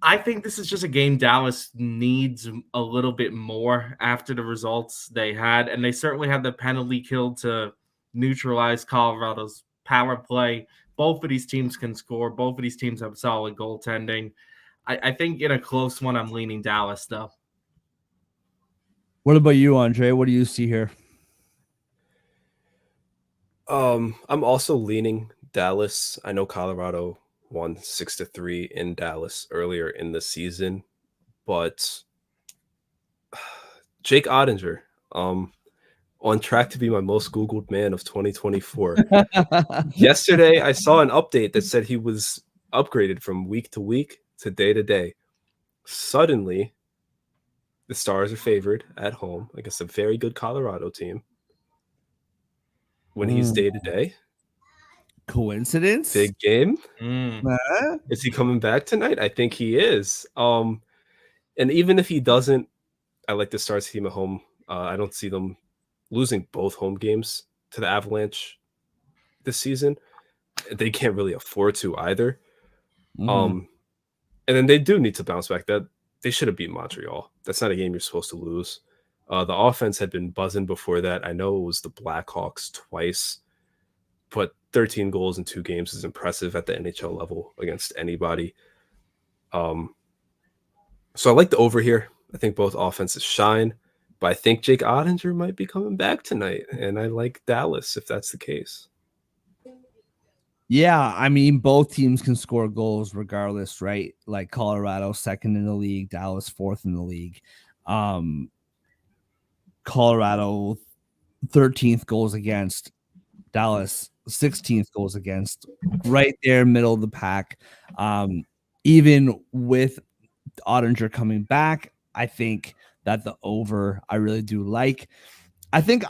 I think this is just a game Dallas needs a little bit more after the results they had. And they certainly had the penalty kill to neutralize Colorado's power play. Both of these teams can score. Both of these teams have solid goaltending. I think in a close one, I'm leaning Dallas, though. What about you, Andre? What do you see here? I'm also leaning Dallas. I know Colorado won 6-3 in Dallas earlier in the season, but Jake Ottinger, on track to be my most Googled man of 2024. Yesterday, I saw an update that said he was upgraded from week to week to day. Suddenly, the Stars are favored at home against a very good Colorado team. When he's day to day, Coincidence? big game. Huh? Is he coming back tonight? I think he is. And even if he doesn't, I like the Stars team at home. I don't see them losing both home games to the Avalanche this season. They can't really afford to either. And then they do need to bounce back. That they should have beat Montreal. That's not a game you're supposed to lose. The offense had been buzzing before that. I know it was the Blackhawks twice, but 13 goals in 2 games is impressive at the NHL level against anybody. So I like the over here. I think both offenses shine, but I think Jake Ottinger might be coming back tonight, and I like Dallas if that's the case. Yeah, I mean, both teams can score goals regardless, right? Like Colorado second in the league, Dallas fourth in the league. Colorado 13th goals against, Dallas 16th goals against, right there, middle of the pack. Even with Ottinger coming back, I think that the over I really do like. I think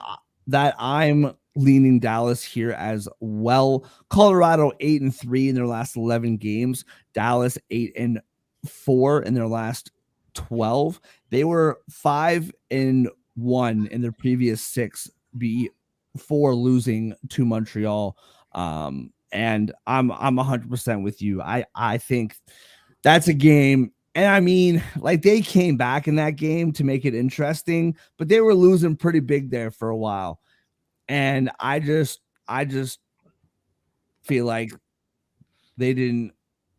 that I'm leaning Dallas here as well. Colorado 8-3 in their last 11 games. Dallas 8-4 in their last 12. They were 5-1 in their previous 6 before losing to Montreal. And I'm 100% with you. I think that's a game. And I mean, like they came back in that game to make it interesting, but they were losing pretty big there for a while. And I just feel like they didn't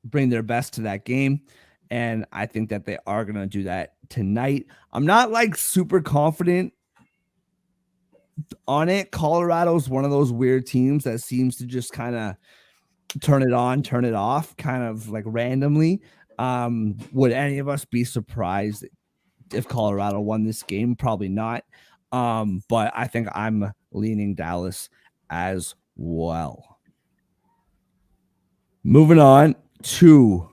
bring their best to that game. And I think that they are going to do that tonight. I'm not like super confident on it. Colorado's one of those weird teams that seems to just kind of turn it on, turn it off, kind of like randomly. Would any of us be surprised if Colorado won this game? Probably not. But I think I'm leaning Dallas as well. Moving on to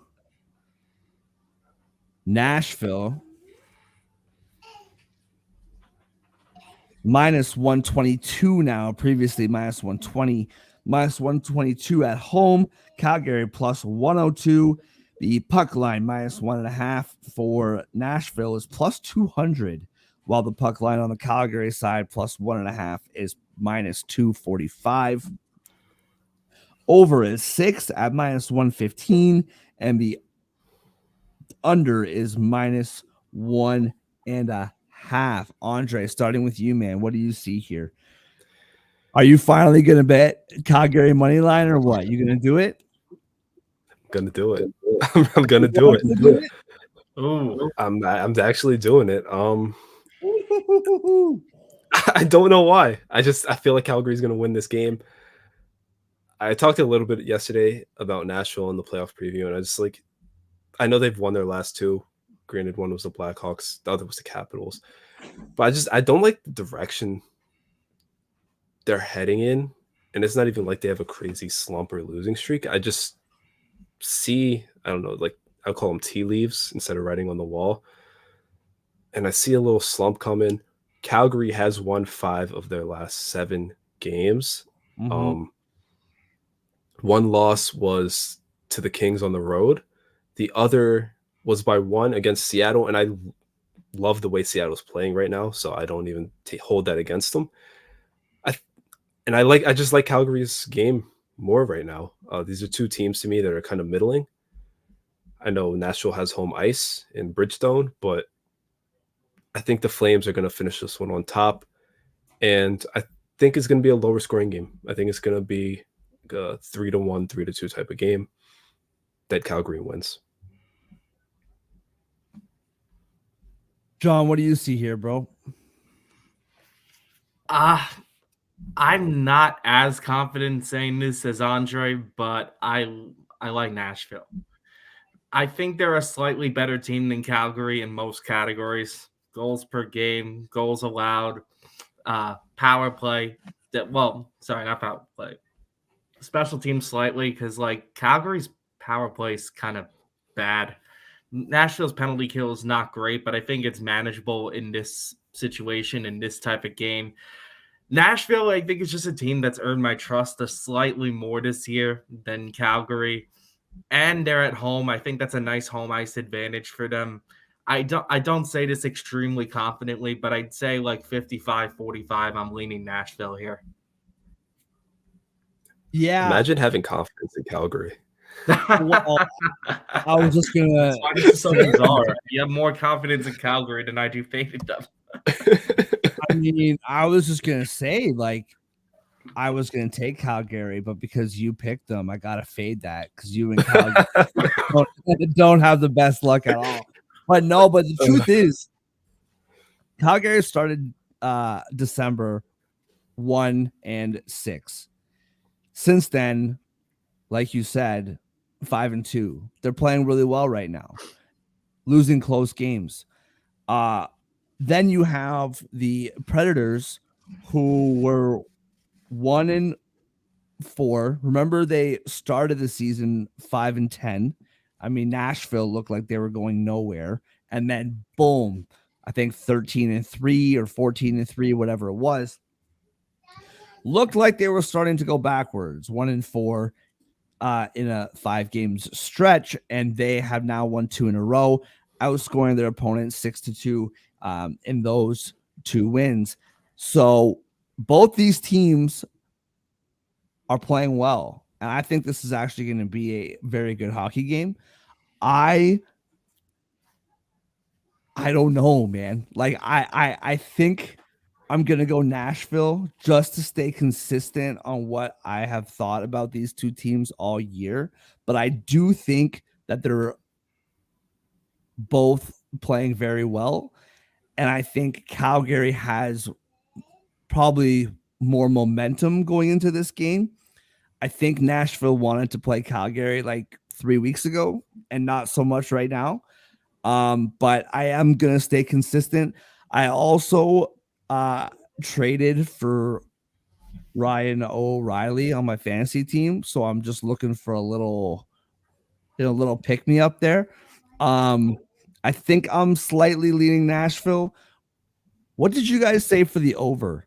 Nashville. Minus 122 now, previously minus 120, minus 122 at home. Calgary plus 102. The puck line minus 1.5 for Nashville is plus 200, while the puck line on the Calgary side plus 1.5 is minus 245. Over is 6 at minus 115, and the under is minus 1.5. Andre, starting with you, man, what do you see here? Are you finally going to bet Calgary money line or what? You going to do it? I'm gonna do it. I'm gonna do it. Ooh. I'm actually doing it. I don't know why. I feel like Calgary's gonna win this game. I talked a little bit yesterday about Nashville in the playoff preview, and I know they've won their last 2. Granted, one was the Blackhawks, the other was the Capitals. But I don't like the direction they're heading in. And it's not even like they have a crazy slump or losing streak. I just see, I don't know, like I'll call them tea leaves instead of writing on the wall. And I see a little slump coming. Calgary has won 5 of their last 7 games. Mm-hmm. One loss was to the Kings on the road. The other was by 1 against Seattle, and I love the way Seattle's playing right now, so I don't even hold that against them. I just like Calgary's game more right now. These are 2 teams to me that are kind of middling. I know Nashville has home ice in Bridgestone, but I think the Flames are going to finish this one on top, and I think it's going to be a lower scoring game. I think it's going to be a 3-1, 3-2 type of game that Calgary wins. John, what do you see here, bro? I'm not as confident saying this as Andre, but I like Nashville. I think they're a slightly better team than Calgary in most categories. Goals per game, goals allowed, power play. Not power play. Special teams slightly, because like Calgary's power play is kind of bad. Nashville's penalty kill is not great, but I think it's manageable in this situation, in this type of game. Nashville, I think, is just a team that's earned my trust a slightly more this year than Calgary. And they're at home. I think that's a nice home ice advantage for them. I don't say this extremely confidently, but I'd say like 55-45. I'm leaning Nashville here. Yeah. Imagine having confidence in Calgary. Well, I was just gonna. This is so bizarre. You have more confidence in Calgary than I do faith in them. I mean, I was just gonna say, like, I was gonna take Calgary, but because you picked them, I gotta fade that because you and Calgary don't have the best luck at all. But no, but the truth is, Calgary started December 1-6. Since then, like you said, 5-2. They're playing really well right now, losing close games. Then you have the Predators, who were 1-4. Remember, they started the season 5-10. I mean, Nashville looked like they were going nowhere, and then boom, I think 13-3 or 14-3, whatever it was. Looked like they were starting to go backwards, 1-4 in a 5 games stretch, and they have now won 2 in a row, outscoring their opponents 6-2 in those 2 wins. So both these teams are playing well, and I think this is actually going to be a very good hockey game. I don't know, man. Like I think I'm gonna go Nashville just to stay consistent on what I have thought about these two teams all year. But I do think that they're both playing very well. And I think Calgary has probably more momentum going into this game. I think Nashville wanted to play Calgary like 3 weeks ago and not so much right now. But I am gonna stay consistent. I also traded for Ryan O'Reilly on my fantasy team, so I'm just looking for a little pick me up there. I think I'm slightly leaning Nashville. What did you guys say for the over?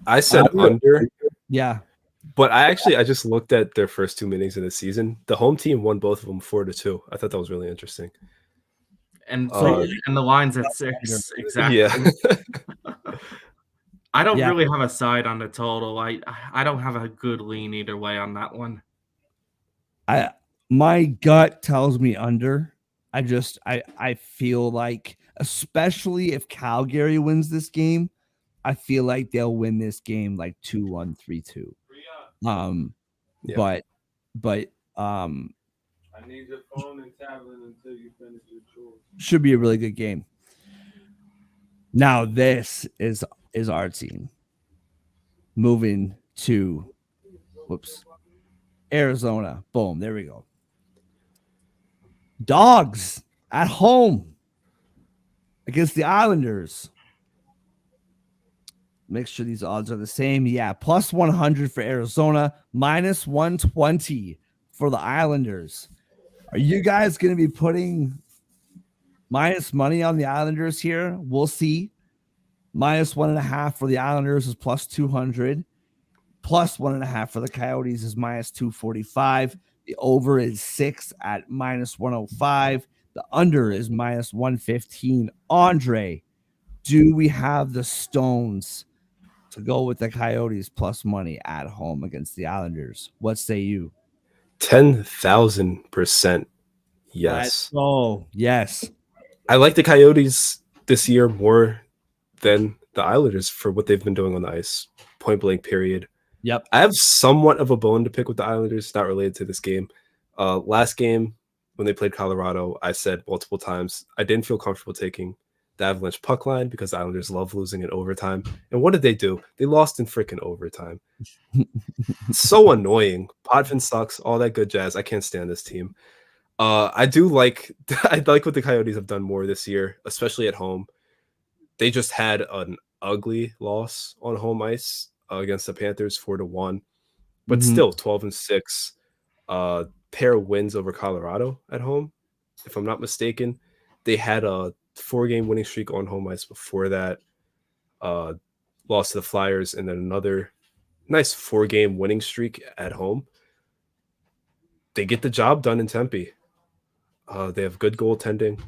I said under. Yeah. But I just looked at their first 2 meetings of the season. The home team won both of them 4-2. I thought that was really interesting. And and the line's at 6 exactly. Yeah. I don't really have a side on the total. I don't have a good lean either way on that one. My gut tells me under. I feel like, especially if Calgary wins this game, I feel like they'll win this game like 2-1, 3-2. But I need your phone and tablet until you finish your chores. Should be a really good game. Now this is our team moving to Arizona. Boom, there we go. Dogs at home against the Islanders. Make sure these odds are the same. Yeah, plus 100 for Arizona, minus 120 for the Islanders. Are you guys going to be putting minus money on the Islanders here? We'll see. Minus 1.5 for the Islanders is plus 200. Plus 1.5 for the Coyotes is minus 245. The over is 6 at minus 105. The under is minus 115. Andre, do we have the stones to go with the Coyotes plus money at home against the Islanders? What say you? 10,000% yes. Oh, yes. I like the Coyotes this year more than the Islanders for what they've been doing on the ice. Point blank period. Yep. I have somewhat of a bone to pick with the Islanders, not related to this game. Last game when they played Colorado, I said multiple times I didn't feel comfortable taking the Avalanche puck line because the Islanders love losing in overtime. And what did they do? They lost in freaking overtime. So annoying. Potvin sucks, all that good jazz. I can't stand this team. I like what the Coyotes have done more this year, especially at home. They just had an ugly loss on home ice against the Panthers 4-1, but still 12-6. Pair of wins over Colorado at home, if I'm not mistaken. They had a 4-game winning streak on home ice before that. Lost to the Flyers, and then another nice 4-game winning streak at home. They get the job done in Tempe. They have good goaltending.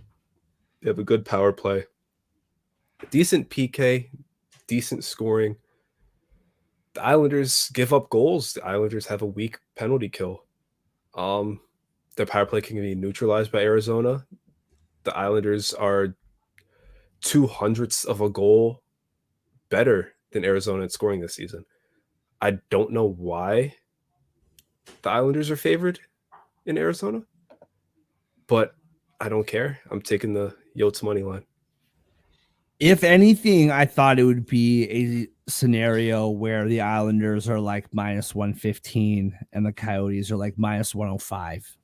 They have a good power play. Decent PK, decent scoring. The Islanders give up goals. The Islanders have a weak penalty kill. Their power play can be neutralized by Arizona. The Islanders are 0.02 of a goal better than Arizona in scoring this season. I don't know why the Islanders are favored in Arizona. but I don't care. I'm taking the Yotes money line. If anything, I thought it would be a scenario where the Islanders are like minus 115 and the Coyotes are like minus 105,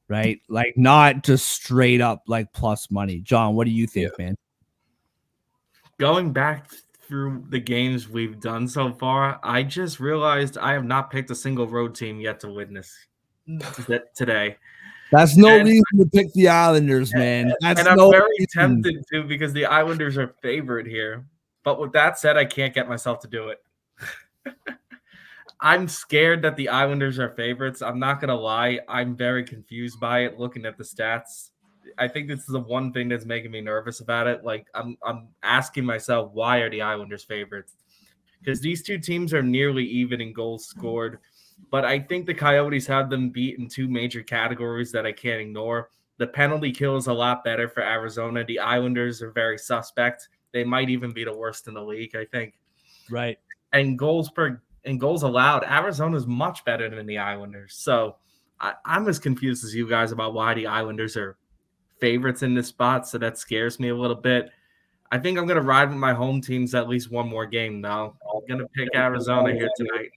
right? Like not just straight up like plus money. John, what do you think, man? Going back through the games we've done so far, I just realized I have not picked a single road team yet to witness today. That's no And- reason to pick the Islanders, man. That's And I'm no very reason. tempted to because the Islanders are favored here. But with that said, I can't get myself to do it. I'm scared that the Islanders are favorites. I'm not going to lie. I'm very confused by it looking at the stats. I think this is the one thing that's making me nervous about it. Like I'm asking myself, why are the Islanders favorites? Because these two teams are nearly even in goals scored. But I think the Coyotes have them beat in two major categories that I can't ignore. The penalty kill is a lot better for Arizona. The Islanders are very suspect. They might even be the worst in the league, I think. Right. And goals allowed, Arizona is much better than the Islanders. So I'm as confused as you guys about why the Islanders are favorites in this spot. So that scares me a little bit. I think I'm going to ride with my home teams at least one more game, though. I'm going to pick Arizona here tonight.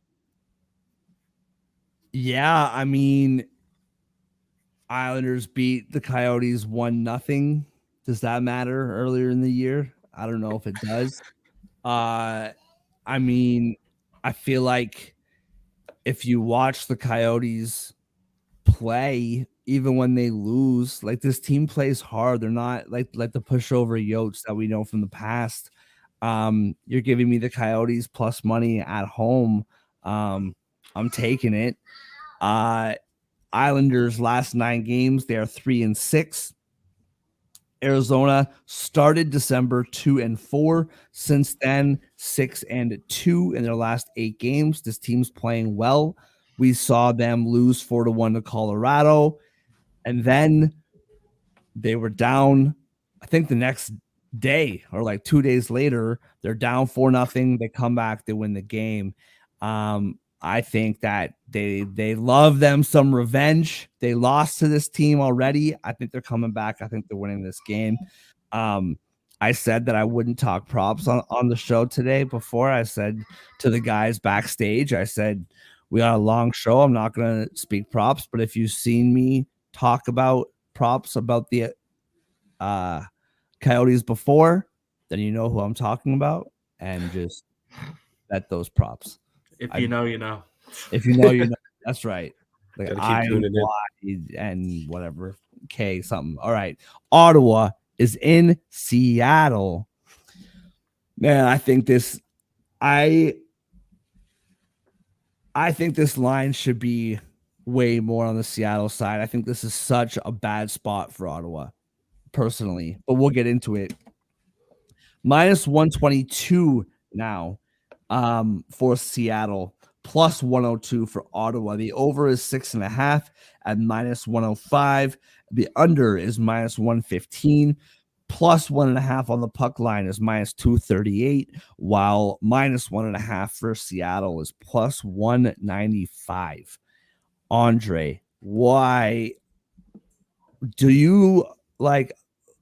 Yeah, I mean, Islanders beat the Coyotes 1-0. Does that matter earlier in the year? I don't know if it does. I mean, I feel like if you watch the Coyotes play, even when they lose, like this team plays hard. They're not like the pushover Yotes that we know from the past. You're giving me the Coyotes plus money at home. I'm taking it. Islanders last 9 games, they are 3-6. Arizona started December 2-4. Since then, 6-2 in their last 8 games. This team's playing well. We saw them lose 4-1 to Colorado, and then they were down. I think the next day or like 2 days later, they're down 4-0. They come back, they win the game. I think that they love them some revenge. They lost to this team already. I think they're coming back. I think they're winning this game. I said that I wouldn't talk props on the show today. Before I said to the guys backstage, I said we got a long show. I'm not going to speak props, but if you've seen me talk about props about the Coyotes before, then you know who I'm talking about, and just bet those props. If you know, you know. If you know, you know. That's right. Like Gotta keep tuning in. I and whatever K something. All right. Ottawa is in Seattle. Man, I think this line should be way more on the Seattle side. I think this is such a bad spot for Ottawa, personally, but we'll get into it. Minus 122 now for Seattle, plus 102 for Ottawa. The over is 6.5 at minus 105. The under is minus 115. Plus 1.5 on the puck line is minus 238, while minus 1.5 for Seattle is plus 195. Andre, why do you like?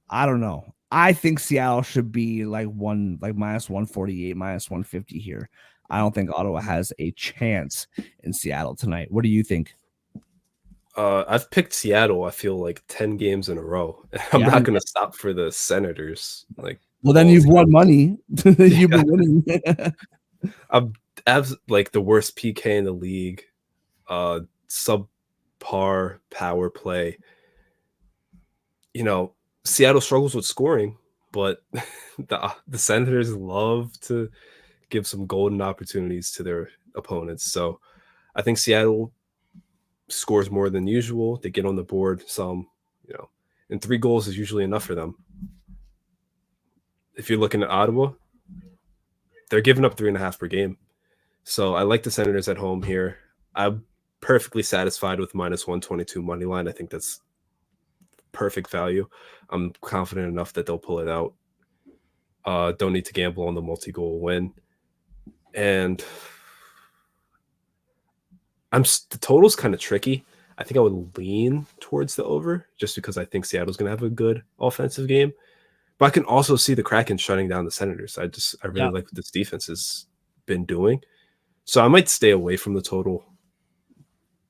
I don't know. I think Seattle should be like minus 148, minus 150 here. I don't think Ottawa has a chance in Seattle tonight. What do you think? I've picked Seattle, I feel like 10 games in a row. I'm not going to stop for the Senators. Like, well, then you've won money. You've been winning. I'm like the worst PK in the league. Subpar power play. You know, Seattle struggles with scoring, but the Senators love to give some golden opportunities to their opponents. So I think Seattle scores more than usual. They get on the board some, and 3 goals is usually enough for them. If you're looking at Ottawa, they're giving up 3.5 per game. So I like the Senators at home here. I'm perfectly satisfied with minus 122 money line. I think that's perfect value. I'm confident enough that they'll pull it out. Don't need to gamble on the multi-goal win. And the total's kind of tricky. I think I would lean towards the over just because I think Seattle's going to have a good offensive game. But I can also see the Kraken shutting down the Senators. I really like what this defense has been doing. So I might stay away from the total,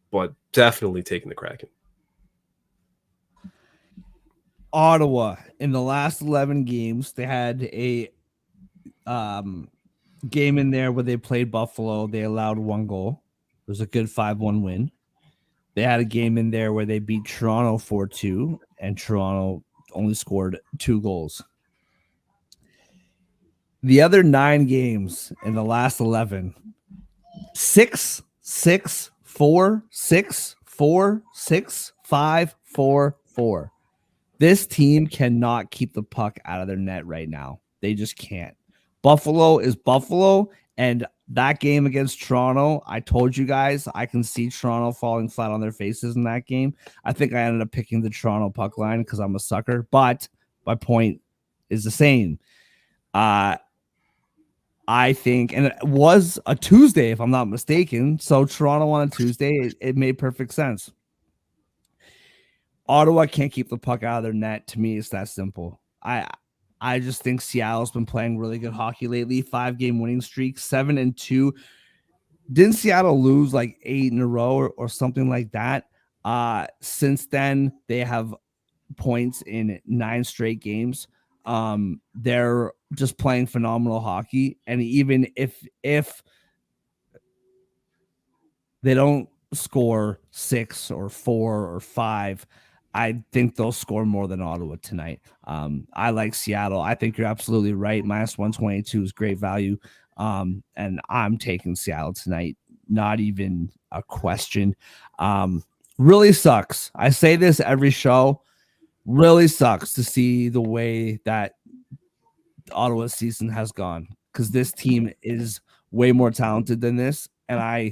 but definitely taking the Kraken. Ottawa, in the last 11 games, they had a game in there where they played Buffalo. They allowed 1 goal. It was a good 5-1 win. They had a game in there where they beat Toronto 4-2, and Toronto only scored 2 goals. The other 9 games in the last 11, 6, 6, 4, 6, 4, 6, 5, 4, 4. This team cannot keep the puck out of their net right now. They just can't. Buffalo is Buffalo, and that game against Toronto, I told you guys, I can see Toronto falling flat on their faces in that game. I think I ended up picking the Toronto puck line because I'm a sucker, but my point is the same. I think, and it was a Tuesday, if I'm not mistaken, so Toronto on a Tuesday, it made perfect sense. Ottawa can't keep the puck out of their net. To me, it's that simple. I just think Seattle's been playing really good hockey lately. 5-game winning streak, 7-2. Didn't Seattle lose like 8 in a row or something like that? Since then, they have points in 9 straight games. They're just playing phenomenal hockey. And even if they don't score 6 or 4 or 5, I think they'll score more than Ottawa tonight. I like Seattle. I think you're absolutely right. Minus 122 is great value. And I'm taking Seattle tonight. Not even a question. Really sucks. I say this every show. Really sucks to see the way that Ottawa's season has gone, because this team is way more talented than this. And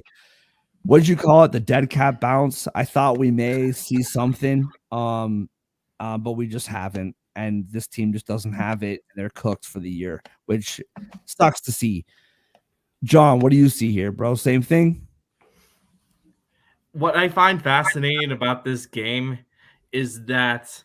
what did you call it? The dead cat bounce. I thought we may see something, but we just haven't. And this team just doesn't have it. They're cooked for the year, which sucks to see. John, what do you see here, bro? Same thing? What I find fascinating about this game is that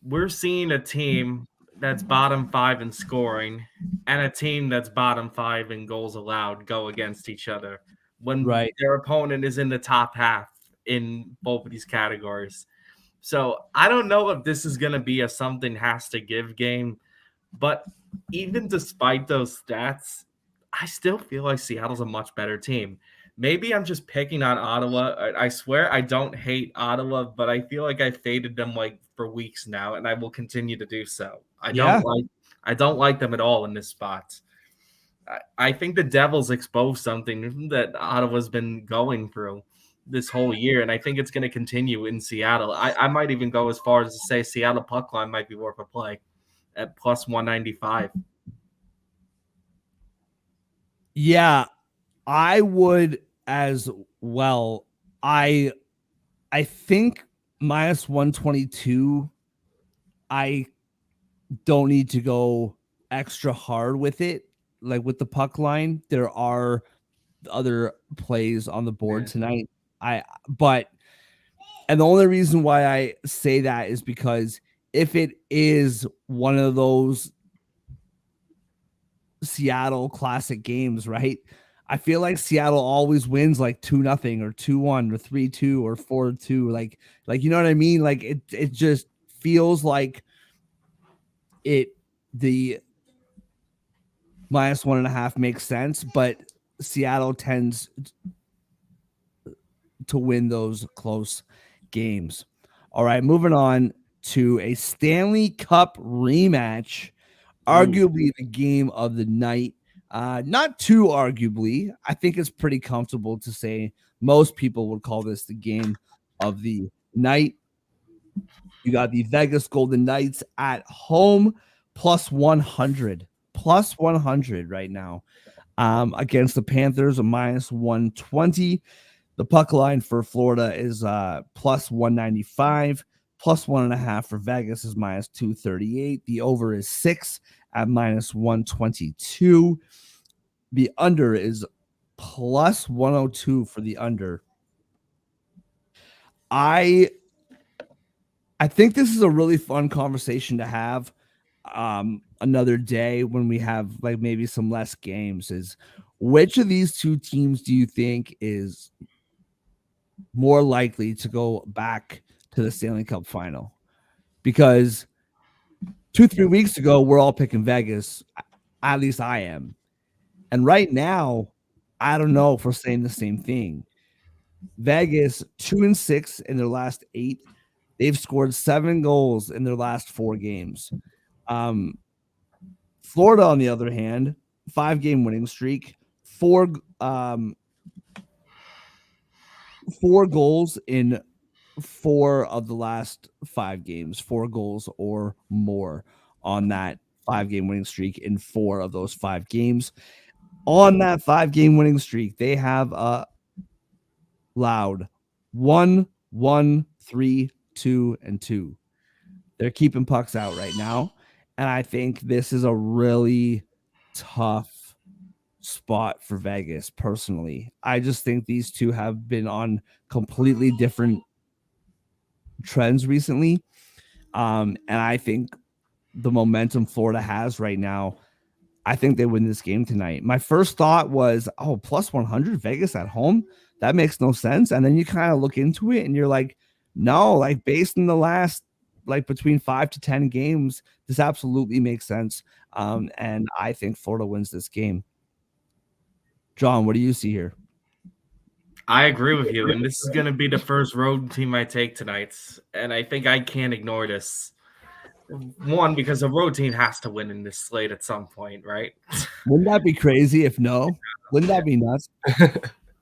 we're seeing a team that's bottom 5 in scoring and a team that's bottom 5 in goals allowed go against each other when Right. their opponent is in the top half in both of these categories. So I don't know if this is going to be a something has to give game, but even despite those stats, I still feel like Seattle's a much better team. Maybe I'm just picking on Ottawa. I swear I don't hate Ottawa, but I feel like I faded them like for weeks now, and I will continue to do so. I don't like them at all in this spot. I think the Devils exposed something that Ottawa's been going through this whole year, and I think it's going to continue in Seattle. I might even go as far as to say Seattle puck line might be worth a play at plus 195. Yeah, I would as well. I think minus 122, I don't need to go extra hard with it. Like with the puck line, there are other plays on the board tonight. And the only reason why I say that is because if it is one of those Seattle classic games, right? I feel like Seattle always wins like 2-0 or 2-1 or 3-2 or 4-2. Like you know what I mean? Like it just feels like the minus 1.5 makes sense, but Seattle tends to win those close games. All right, moving on to a Stanley Cup rematch, arguably the game of the night. Not too arguably. I think it's pretty comfortable to say most people would call this the game of the night. You got the Vegas Golden Knights at home, plus 100 right now, against the Panthers, a minus 120. The puck line for Florida is plus 195. Plus 1.5 for Vegas is minus 238. The over is 6 at minus 122. The under is plus 102 for the under. I think this is a really fun conversation to have another day when we have like maybe some less games. Is which of these two teams do you think is more likely to go back to the Stanley Cup final? Because 2-3 weeks ago, we're all picking Vegas. At least I am. And right now, I don't know if we're saying the same thing. Vegas 2-6 in their last 8. They've scored 7 goals in their last 4 games. Florida, on the other hand, 5-game winning streak, 4 goals in 4 of the last 5 games, 4 goals or more on that 5-game winning streak in 4 of those 5 games. On that 5-game winning streak, they have allowed 1, 1, 3, 2, and 2. They're keeping pucks out right now. And I think this is a really tough spot for Vegas, personally. I just think these two have been on completely different trends recently. And I think the momentum Florida has right now, I think they win this game tonight. My first thought was, oh, plus 100 Vegas at home. That makes no sense. And then you kind of look into it and you're like, no, like based on the last, like between 5 to 10 games, this absolutely makes sense. And I think Florida wins this game. John, what do you see here? I agree with you, and this is going to be the first road team I take tonight, and I think I can't ignore this. One, because a road team has to win in this slate at some point, right? Wouldn't that be crazy if no? Wouldn't that be nuts?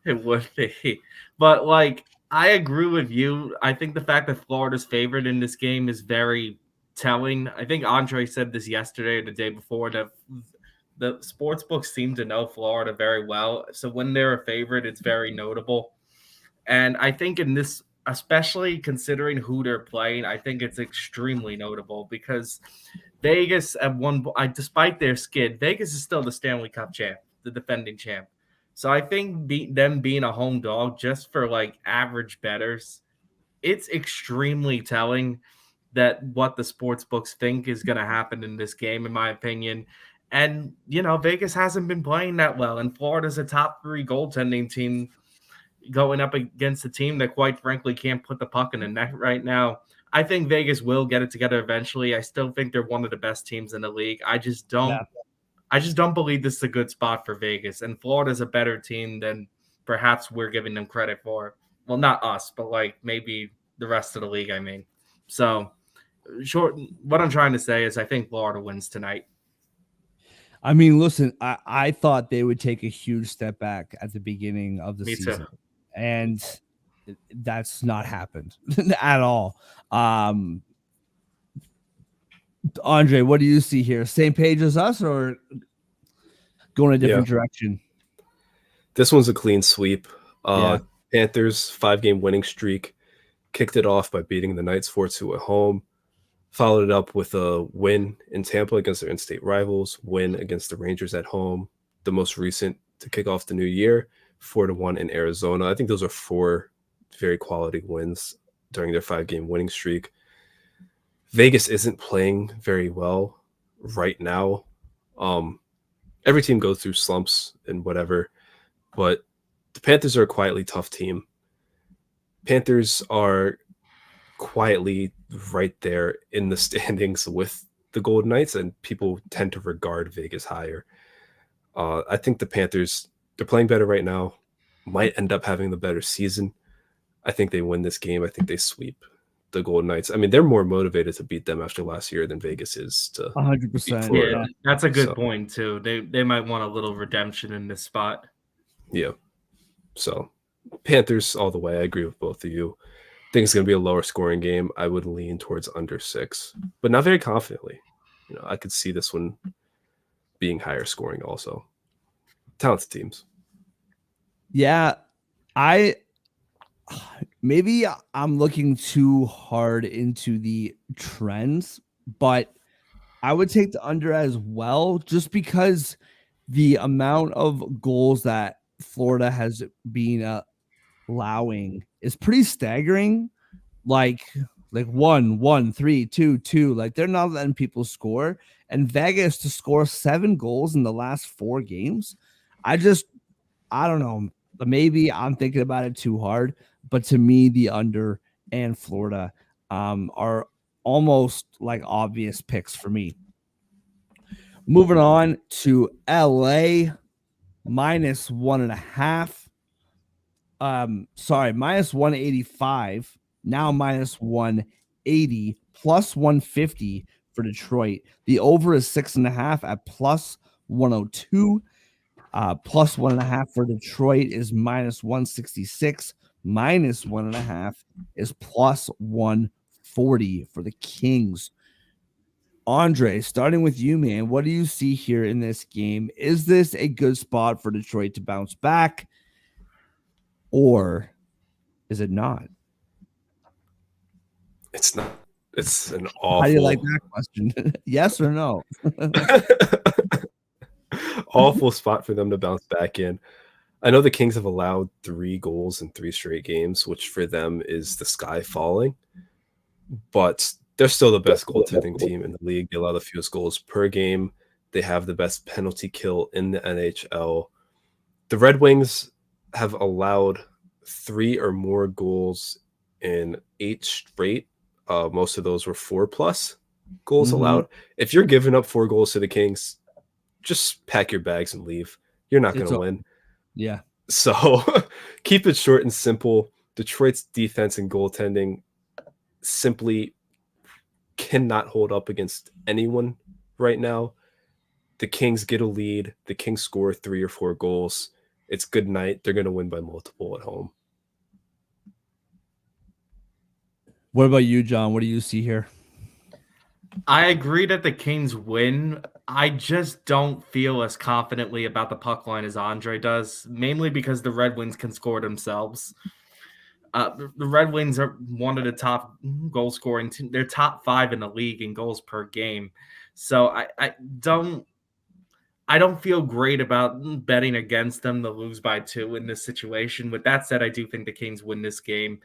It would be. But, like, I agree with you. I think the fact that Florida's favored in this game is very telling. I think Andre said this yesterday or the day before that the sports books seem to know Florida very well. So when they're a favorite, it's very notable. And I think in this, especially considering who they're playing, I think it's extremely notable because Vegas at despite their skid, Vegas is still the Stanley Cup champ, the defending champ. So I think them being a home dog just for like average bettors, it's extremely telling that what the sports books think is going to happen in this game, in my opinion. And, Vegas hasn't been playing that well. And Florida's a top 3 goaltending team going up against a team that, quite frankly, can't put the puck in the net right now. I think Vegas will get it together eventually. I still think they're one of the best teams in the league. I just don't believe this is a good spot for Vegas. And Florida's a better team than perhaps we're giving them credit for. Well, not us, but like maybe the rest of the league, I mean. So, what I'm trying to say is I think Florida wins tonight. I mean, listen, I thought they would take a huge step back at the beginning of the season. Too. And that's not happened at all. Andre, what do you see here? Same page as us or going a different direction? This one's a clean sweep. Panthers 5-game winning streak, kicked it off by beating the Knights 4-2 at home. Followed it up with a win in Tampa against their in-state rivals, win against the Rangers at home, the most recent to kick off the new year, 4-1 in Arizona. I think those are 4 very quality wins during their 5-game winning streak. Vegas isn't playing very well right now. Every team goes through slumps and whatever, but the Panthers are a quietly tough team. Panthers are quietly right there in the standings with the Golden Knights, and people tend to regard Vegas higher. I think the Panthers, they're playing better right now, might end up having the better season. I think they win this game. I think they sweep the Golden Knights. I mean, they're more motivated to beat them after last year than Vegas is to 100%. Yeah, that's a good point too. They might want a little redemption in this spot. Yeah. So Panthers all the way. I agree with both of you. I think it's going to be a lower scoring game. I would lean towards under 6, but not very confidently. I could see this one being higher scoring also. Talented teams. Yeah, maybe I'm looking too hard into the trends, but I would take the under as well, just because the amount of goals that Florida has been allowing is pretty staggering. like 1-1-3-2-2. Like they're not letting people score. And Vegas to score 7 goals in the last 4 games. I don't know. Maybe I'm thinking about it too hard, but to me, the under and Florida are almost like obvious picks for me. Moving on to LA, -1.5. Sorry, -185. Now -180, +150 for Detroit. The over is 6.5 at +102. +1.5 for Detroit is -166. -1.5 is +140 for the Kings. Andre, starting with you, man, what do you see here in this game? Is this a good spot for Detroit to bounce back, or is it not? It's not. It's an How do you like awful, that question? Yes or no? awful spot for them to bounce back in. I know the Kings have allowed 3 goals in 3 straight games, which for them is the sky falling, but they're still the best goaltending team in the league. They allow the fewest goals per game. They have the best penalty kill in the NHL. The Red Wings have allowed 3 or more goals in 8 straight. Most of those were 4+ goals allowed. If you're giving up 4 goals to the Kings, just pack your bags and leave. You're not going It's to all- win. Yeah. So keep it short and simple. Detroit's defense and goaltending simply cannot hold up against anyone right now. The Kings get a lead. The Kings score 3 or 4 goals. It's good night. They're going to win by multiple at home. What about you, John? What do you see here? I agree that the Kings win. I just don't feel as confidently about the puck line as Andre does, mainly because the Red Wings can score themselves. The Red Wings are one of the top goal scoring teams. They're top 5 in the league in goals per game. So I don't feel great about betting against them to lose by 2 in this situation. With that said, I do think the Kings win this game,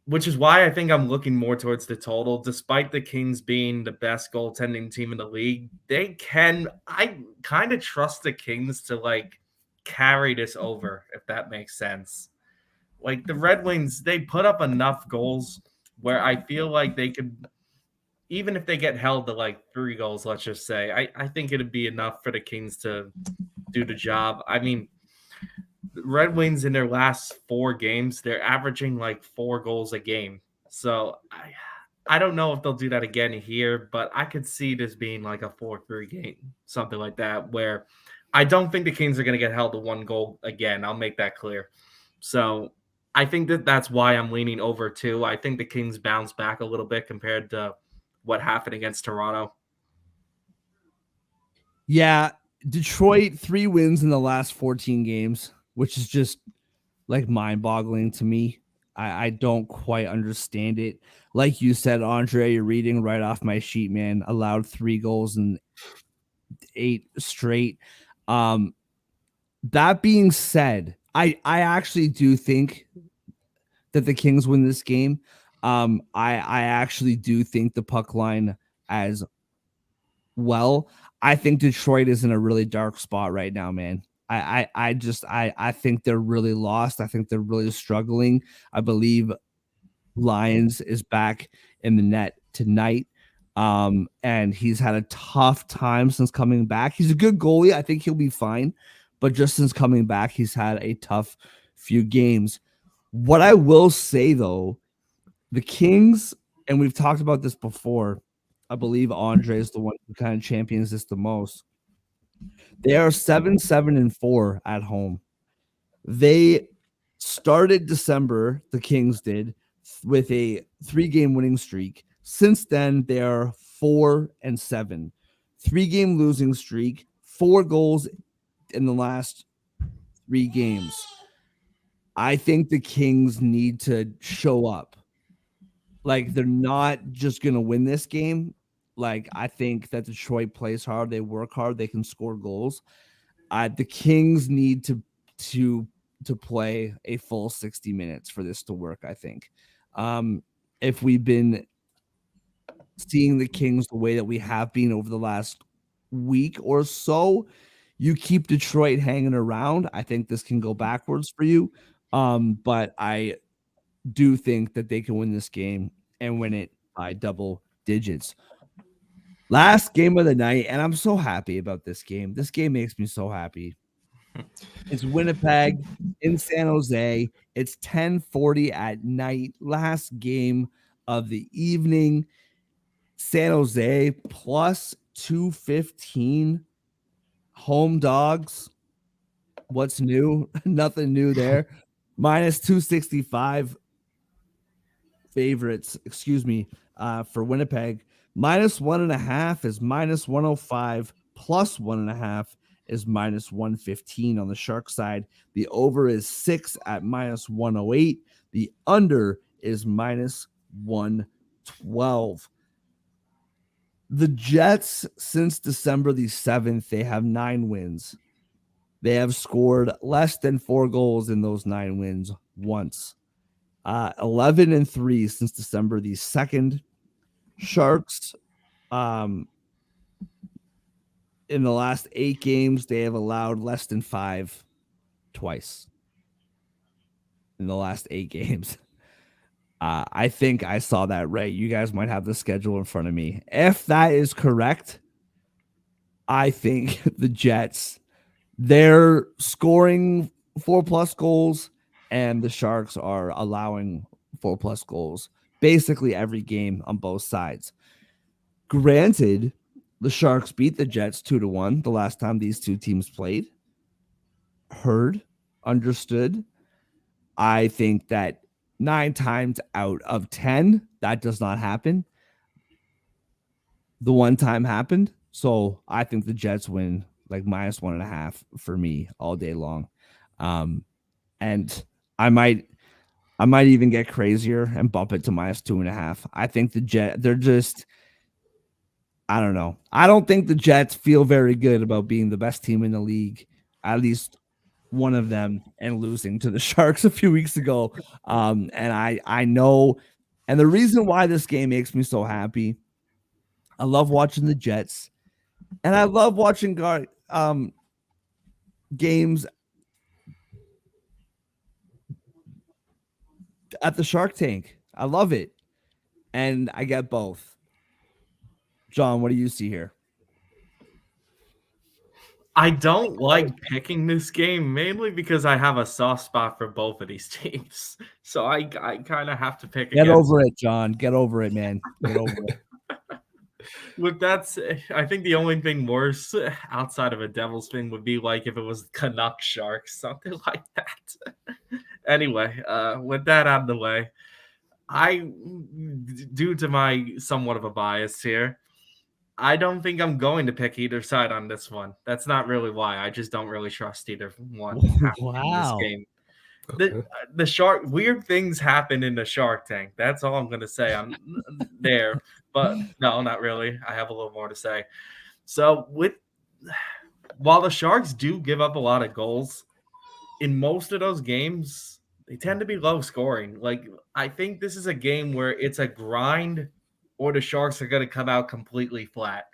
which is why I think I'm looking more towards the total. Despite the Kings being the best goaltending team in the league, I kind of trust the Kings to like carry this over, if that makes sense. Like the Red Wings, they put up enough goals where I feel like they could, even if they get held to like 3 goals, let's just say, I think it'd be enough for the Kings to do the job. I mean, the Red Wings in their last 4 games, they're averaging like 4 goals a game. So I don't know if they'll do that again here, but I could see this being like a 4-3 game, something like that, where I don't think the Kings are going to get held to 1 goal again. I'll make that clear. So I think that's why I'm leaning over too. I think the Kings bounce back a little bit compared to what happened against Toronto. Yeah, Detroit 3 wins in the last 14 games, which is just like mind-boggling to me. I don't quite understand it. Like you said, Andre, you're reading right off my sheet, man. Allowed 3 goals in 8 straight. That being said, I actually do think that the Kings win this game. I actually do think the puck line as well. I think Detroit is in a really dark spot right now, man. I think they're really lost. I think they're really struggling. I believe Lyons is back in the net tonight. And he's had a tough time since coming back. He's a good goalie. I think he'll be fine. But just since coming back, he's had a tough few games. What I will say, though, the Kings, and we've talked about this before, I believe Andre is the one who kind of champions this the most. They are 7-7-4 at home. They started December, the Kings did, with a 3-game winning streak. Since then, they are 4-7. 3-game losing streak, 4 goals in the last 3 games. I think the Kings need to show up. Like, they're not just going to win this game. Like, I think that Detroit plays hard. They work hard. They can score goals. The Kings need to play a full 60 minutes for this to work, I think. if we've been seeing the Kings the way that we have been over the last week or so. You keep Detroit hanging around. I think this can go backwards for you. But I do think that they can win this game and win it by double digits. Last game of the night, and I'm so happy about this game. This game makes me so happy. It's Winnipeg in San Jose. It's 10:40 at night. Last game of the evening. San Jose plus 215. Home dogs. What's new? Nothing new there. Minus 265 favorites, for Winnipeg. Minus 1.5 is minus 105. Plus 1.5 is minus 115 on the Shark side. The over is 6 at minus 108. The under is minus 112. The Jets, since December the 7th, they have 9 wins. They have scored less than 4 goals in those 9 wins once. 11-3 since December the 2nd. Sharks, in the last 8 games, they have allowed less than 5 twice. In the last 8 games. I think I saw that right. You guys might have the schedule in front of me. If that is correct, I think the Jets, they're scoring 4+ goals, and the Sharks are allowing 4+ goals basically every game on both sides. Granted, the Sharks beat the Jets 2-1 the last time these two teams played. Heard, understood. I think that 9 times out of 10, that does not happen. The one time happened. So I think the Jets win like minus 1.5 for me all day long. And I might even get crazier and bump it to minus 2.5. I think they're just, I don't know. I don't think the Jets feel very good about being the best team in the league, at least one of them, and losing to the Sharks a few weeks ago. And I know, and the reason why this game makes me so happy, I love watching the Jets, and I love watching games at the Shark Tank. I love it, and I get both. John, what do you see here? I don't like picking this game, mainly because I have a soft spot for both of these teams. So I kind of have to pick Get against. over it, John. Get over it, man. Get over it. With that said, I think the only thing worse outside of a Devils thing would be like if it was Canuck Sharks, something like that. Anyway, with that out of the way, due to my somewhat of a bias here, I don't think I'm going to pick either side on this one. That's not really why. I just don't really trust either one in this game. The Shark, weird things happen in the Shark Tank. That's all I'm going to say. I'm there, but no, not really. I have a little more to say. So while the Sharks do give up a lot of goals, in most of those games, they tend to be low scoring. Like, I think this is a game where it's a grind or the Sharks are going to come out completely flat.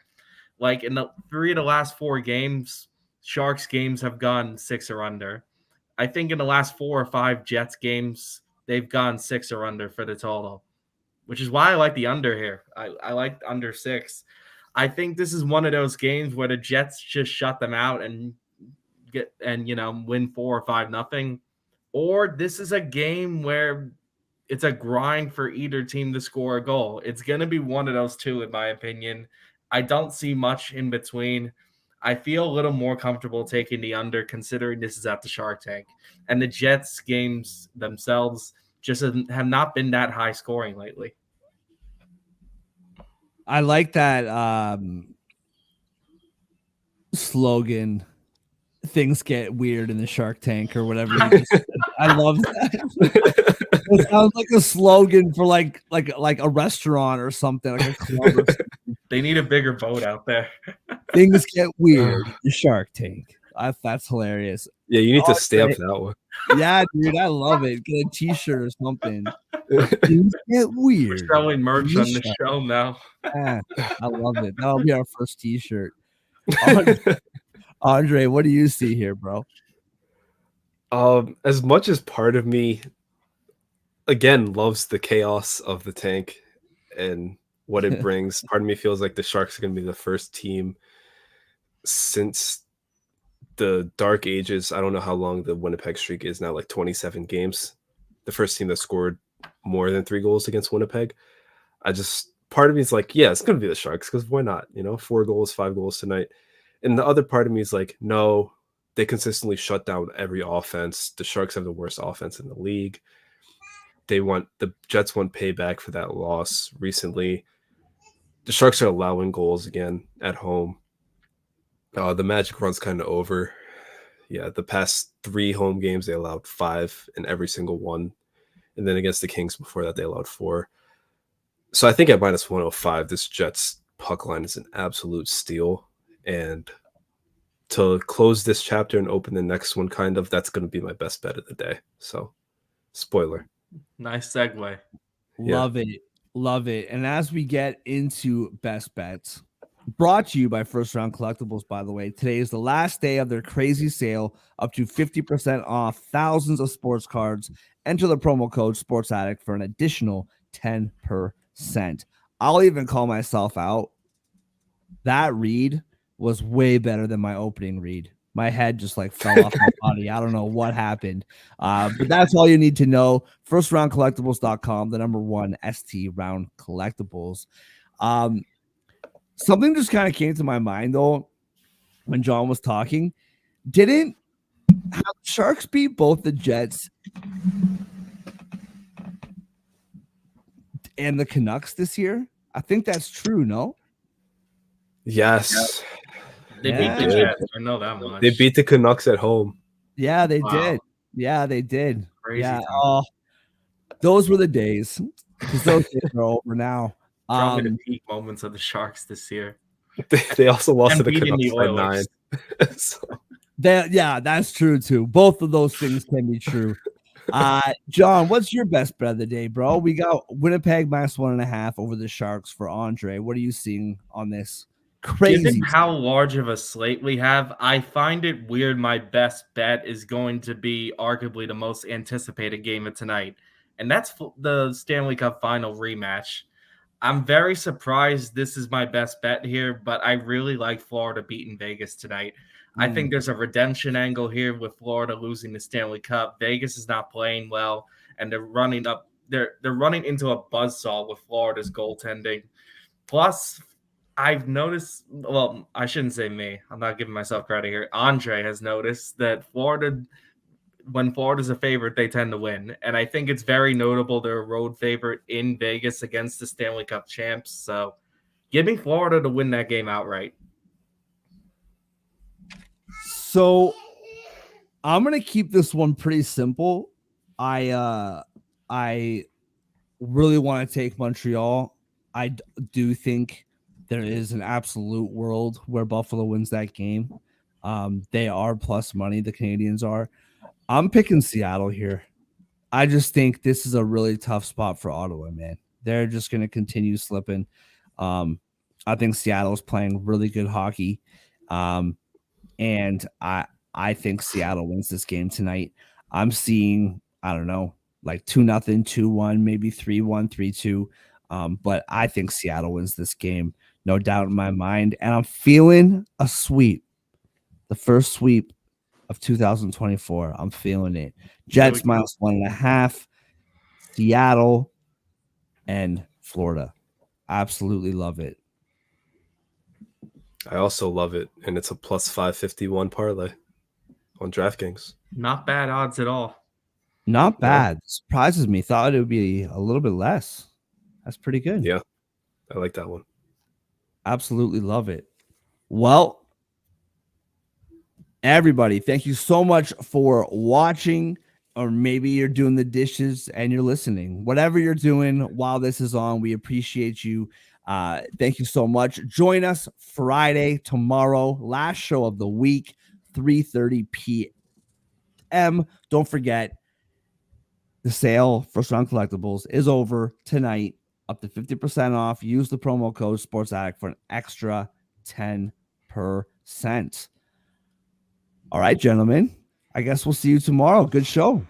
Like in the 3 of the last 4 games, Sharks games have gone 6 or under. I think in the last 4 or 5 Jets games, they've gone 6 or under for the total, which is why I like the under here. I like under 6. I think this is one of those games where the Jets just shut them out and win 4 or 5-0. Or this is a game where it's a grind for either team to score a goal. It's going to be one of those two, in my opinion. I don't see much in between. I feel a little more comfortable taking the under, considering this is at the Shark Tank. And the Jets games themselves just have not been that high scoring lately. I like that slogan, things get weird in the Shark Tank or whatever. I love that. It sounds like a slogan for like a restaurant or something, like a club or something. They need a bigger boat out there. Things get weird. The Shark Tank. That's hilarious. Yeah, you need to stamp that one. Yeah, dude, I love it. Get a t-shirt or something. Things get We're weird. selling merch on the T-shirt. show now. Ah, I love it. That'll be our first T-shirt. Andre, what do you see here, bro? As much as part of me, again, loves the chaos of the tank and what it brings, part of me feels like the Sharks are going to be the first team since the dark ages. I don't know how long the Winnipeg streak is now, like 27 games. The first team that scored more than 3 goals against Winnipeg. Part of me is like, yeah, it's going to be the Sharks because why not? 4 goals, 5 goals tonight. And the other part of me is like, no, they consistently shut down every offense. The Sharks have the worst offense in the league. The Jets want payback for that loss recently. The Sharks are allowing goals again at home. The Magic run's kind of over. Yeah, the past 3 home games, they allowed 5 in every single one. And then against the Kings before that, they allowed 4. So I think at minus 105, this Jets puck line is an absolute steal. And to close this chapter and open the next one, that's going to be my best bet of the day. So, spoiler. Nice segue. Love it. Love it. And as we get into best bets, brought to you by First Round Collectibles, by the way, today is the last day of their crazy sale, up to 50% off thousands of sports cards. Enter the promo code Sports Addict for an additional 10%. I'll even call myself out. That read was way better than my opening read. My head just like fell off my body. I don't know what happened. But that's all you need to know. FirstRoundCollectibles.com, the number 1 ST Round Collectibles. Something just kind of came to my mind though when John was talking. Didn't have Sharks beat both the Jets and the Canucks this year? I think that's true, no? Yes. They beat the Jets. I know that much. They beat the Canucks at home. Yeah, they did. Yeah, they did. Crazy yeah. time. Those were the days because those days are over now. Probably the peak moments of the Sharks this year. They also lost to the beating Canucks the by Oilers. 9. So. That's true too. Both of those things can be true. John, what's your best bet of the day, bro? We got Winnipeg minus 1.5 over the Sharks for Andre. What are you seeing on this? Crazy. Given how large of a slate we have, I find it weird my best bet is going to be arguably the most anticipated game of tonight, and that's the Stanley Cup Final rematch. I'm very surprised this is my best bet here, but I really like Florida beating Vegas tonight. I think there's a redemption angle here with Florida losing the Stanley Cup. Vegas is not playing well, and they're running into a buzzsaw with Florida's goaltending. Plus, I've noticed, well, I shouldn't say me. I'm not giving myself credit here. Andre has noticed that when Florida's a favorite, they tend to win. And I think it's very notable they're a road favorite in Vegas against the Stanley Cup champs. So give me Florida to win that game outright. So I'm going to keep this one pretty simple. I really want to take Montreal. I do think there is an absolute world where Buffalo wins that game. They are plus money. The Canadians are. I'm picking Seattle here. I just think this is a really tough spot for Ottawa, man. They're just going to continue slipping. I think Seattle's playing really good hockey. And I think Seattle wins this game tonight. I'm seeing, I don't know, like 2-0, 2-1, maybe 3-1, 3-2. But I think Seattle wins this game, no doubt in my mind. And I'm feeling a sweep. The first sweep of 2024. I'm feeling it. Jets minus 1.5, Seattle, and Florida. Absolutely love it. I also love it, and it's a plus 551 parlay on DraftKings. Not bad odds at all. Not bad. Surprises me. Thought it would be a little bit less. That's pretty good. Yeah, I like that one. Absolutely love it. Well, everybody, thank you so much for watching, or maybe you're doing the dishes and you're listening. Whatever you're doing while this is on, we appreciate you. Thank you so much. Join us Friday, tomorrow, last show of the week, 3:30 p.m. Don't forget, The sale for Strong Collectibles is over tonight, up to 50% off. Use the promo code Sports Addict for an extra 10%. All right, gentlemen. I guess we'll see you tomorrow. Good show.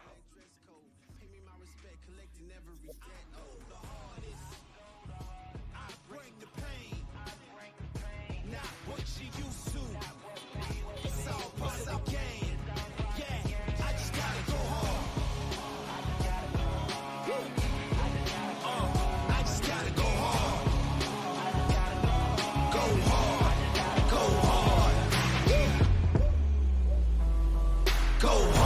Go hard.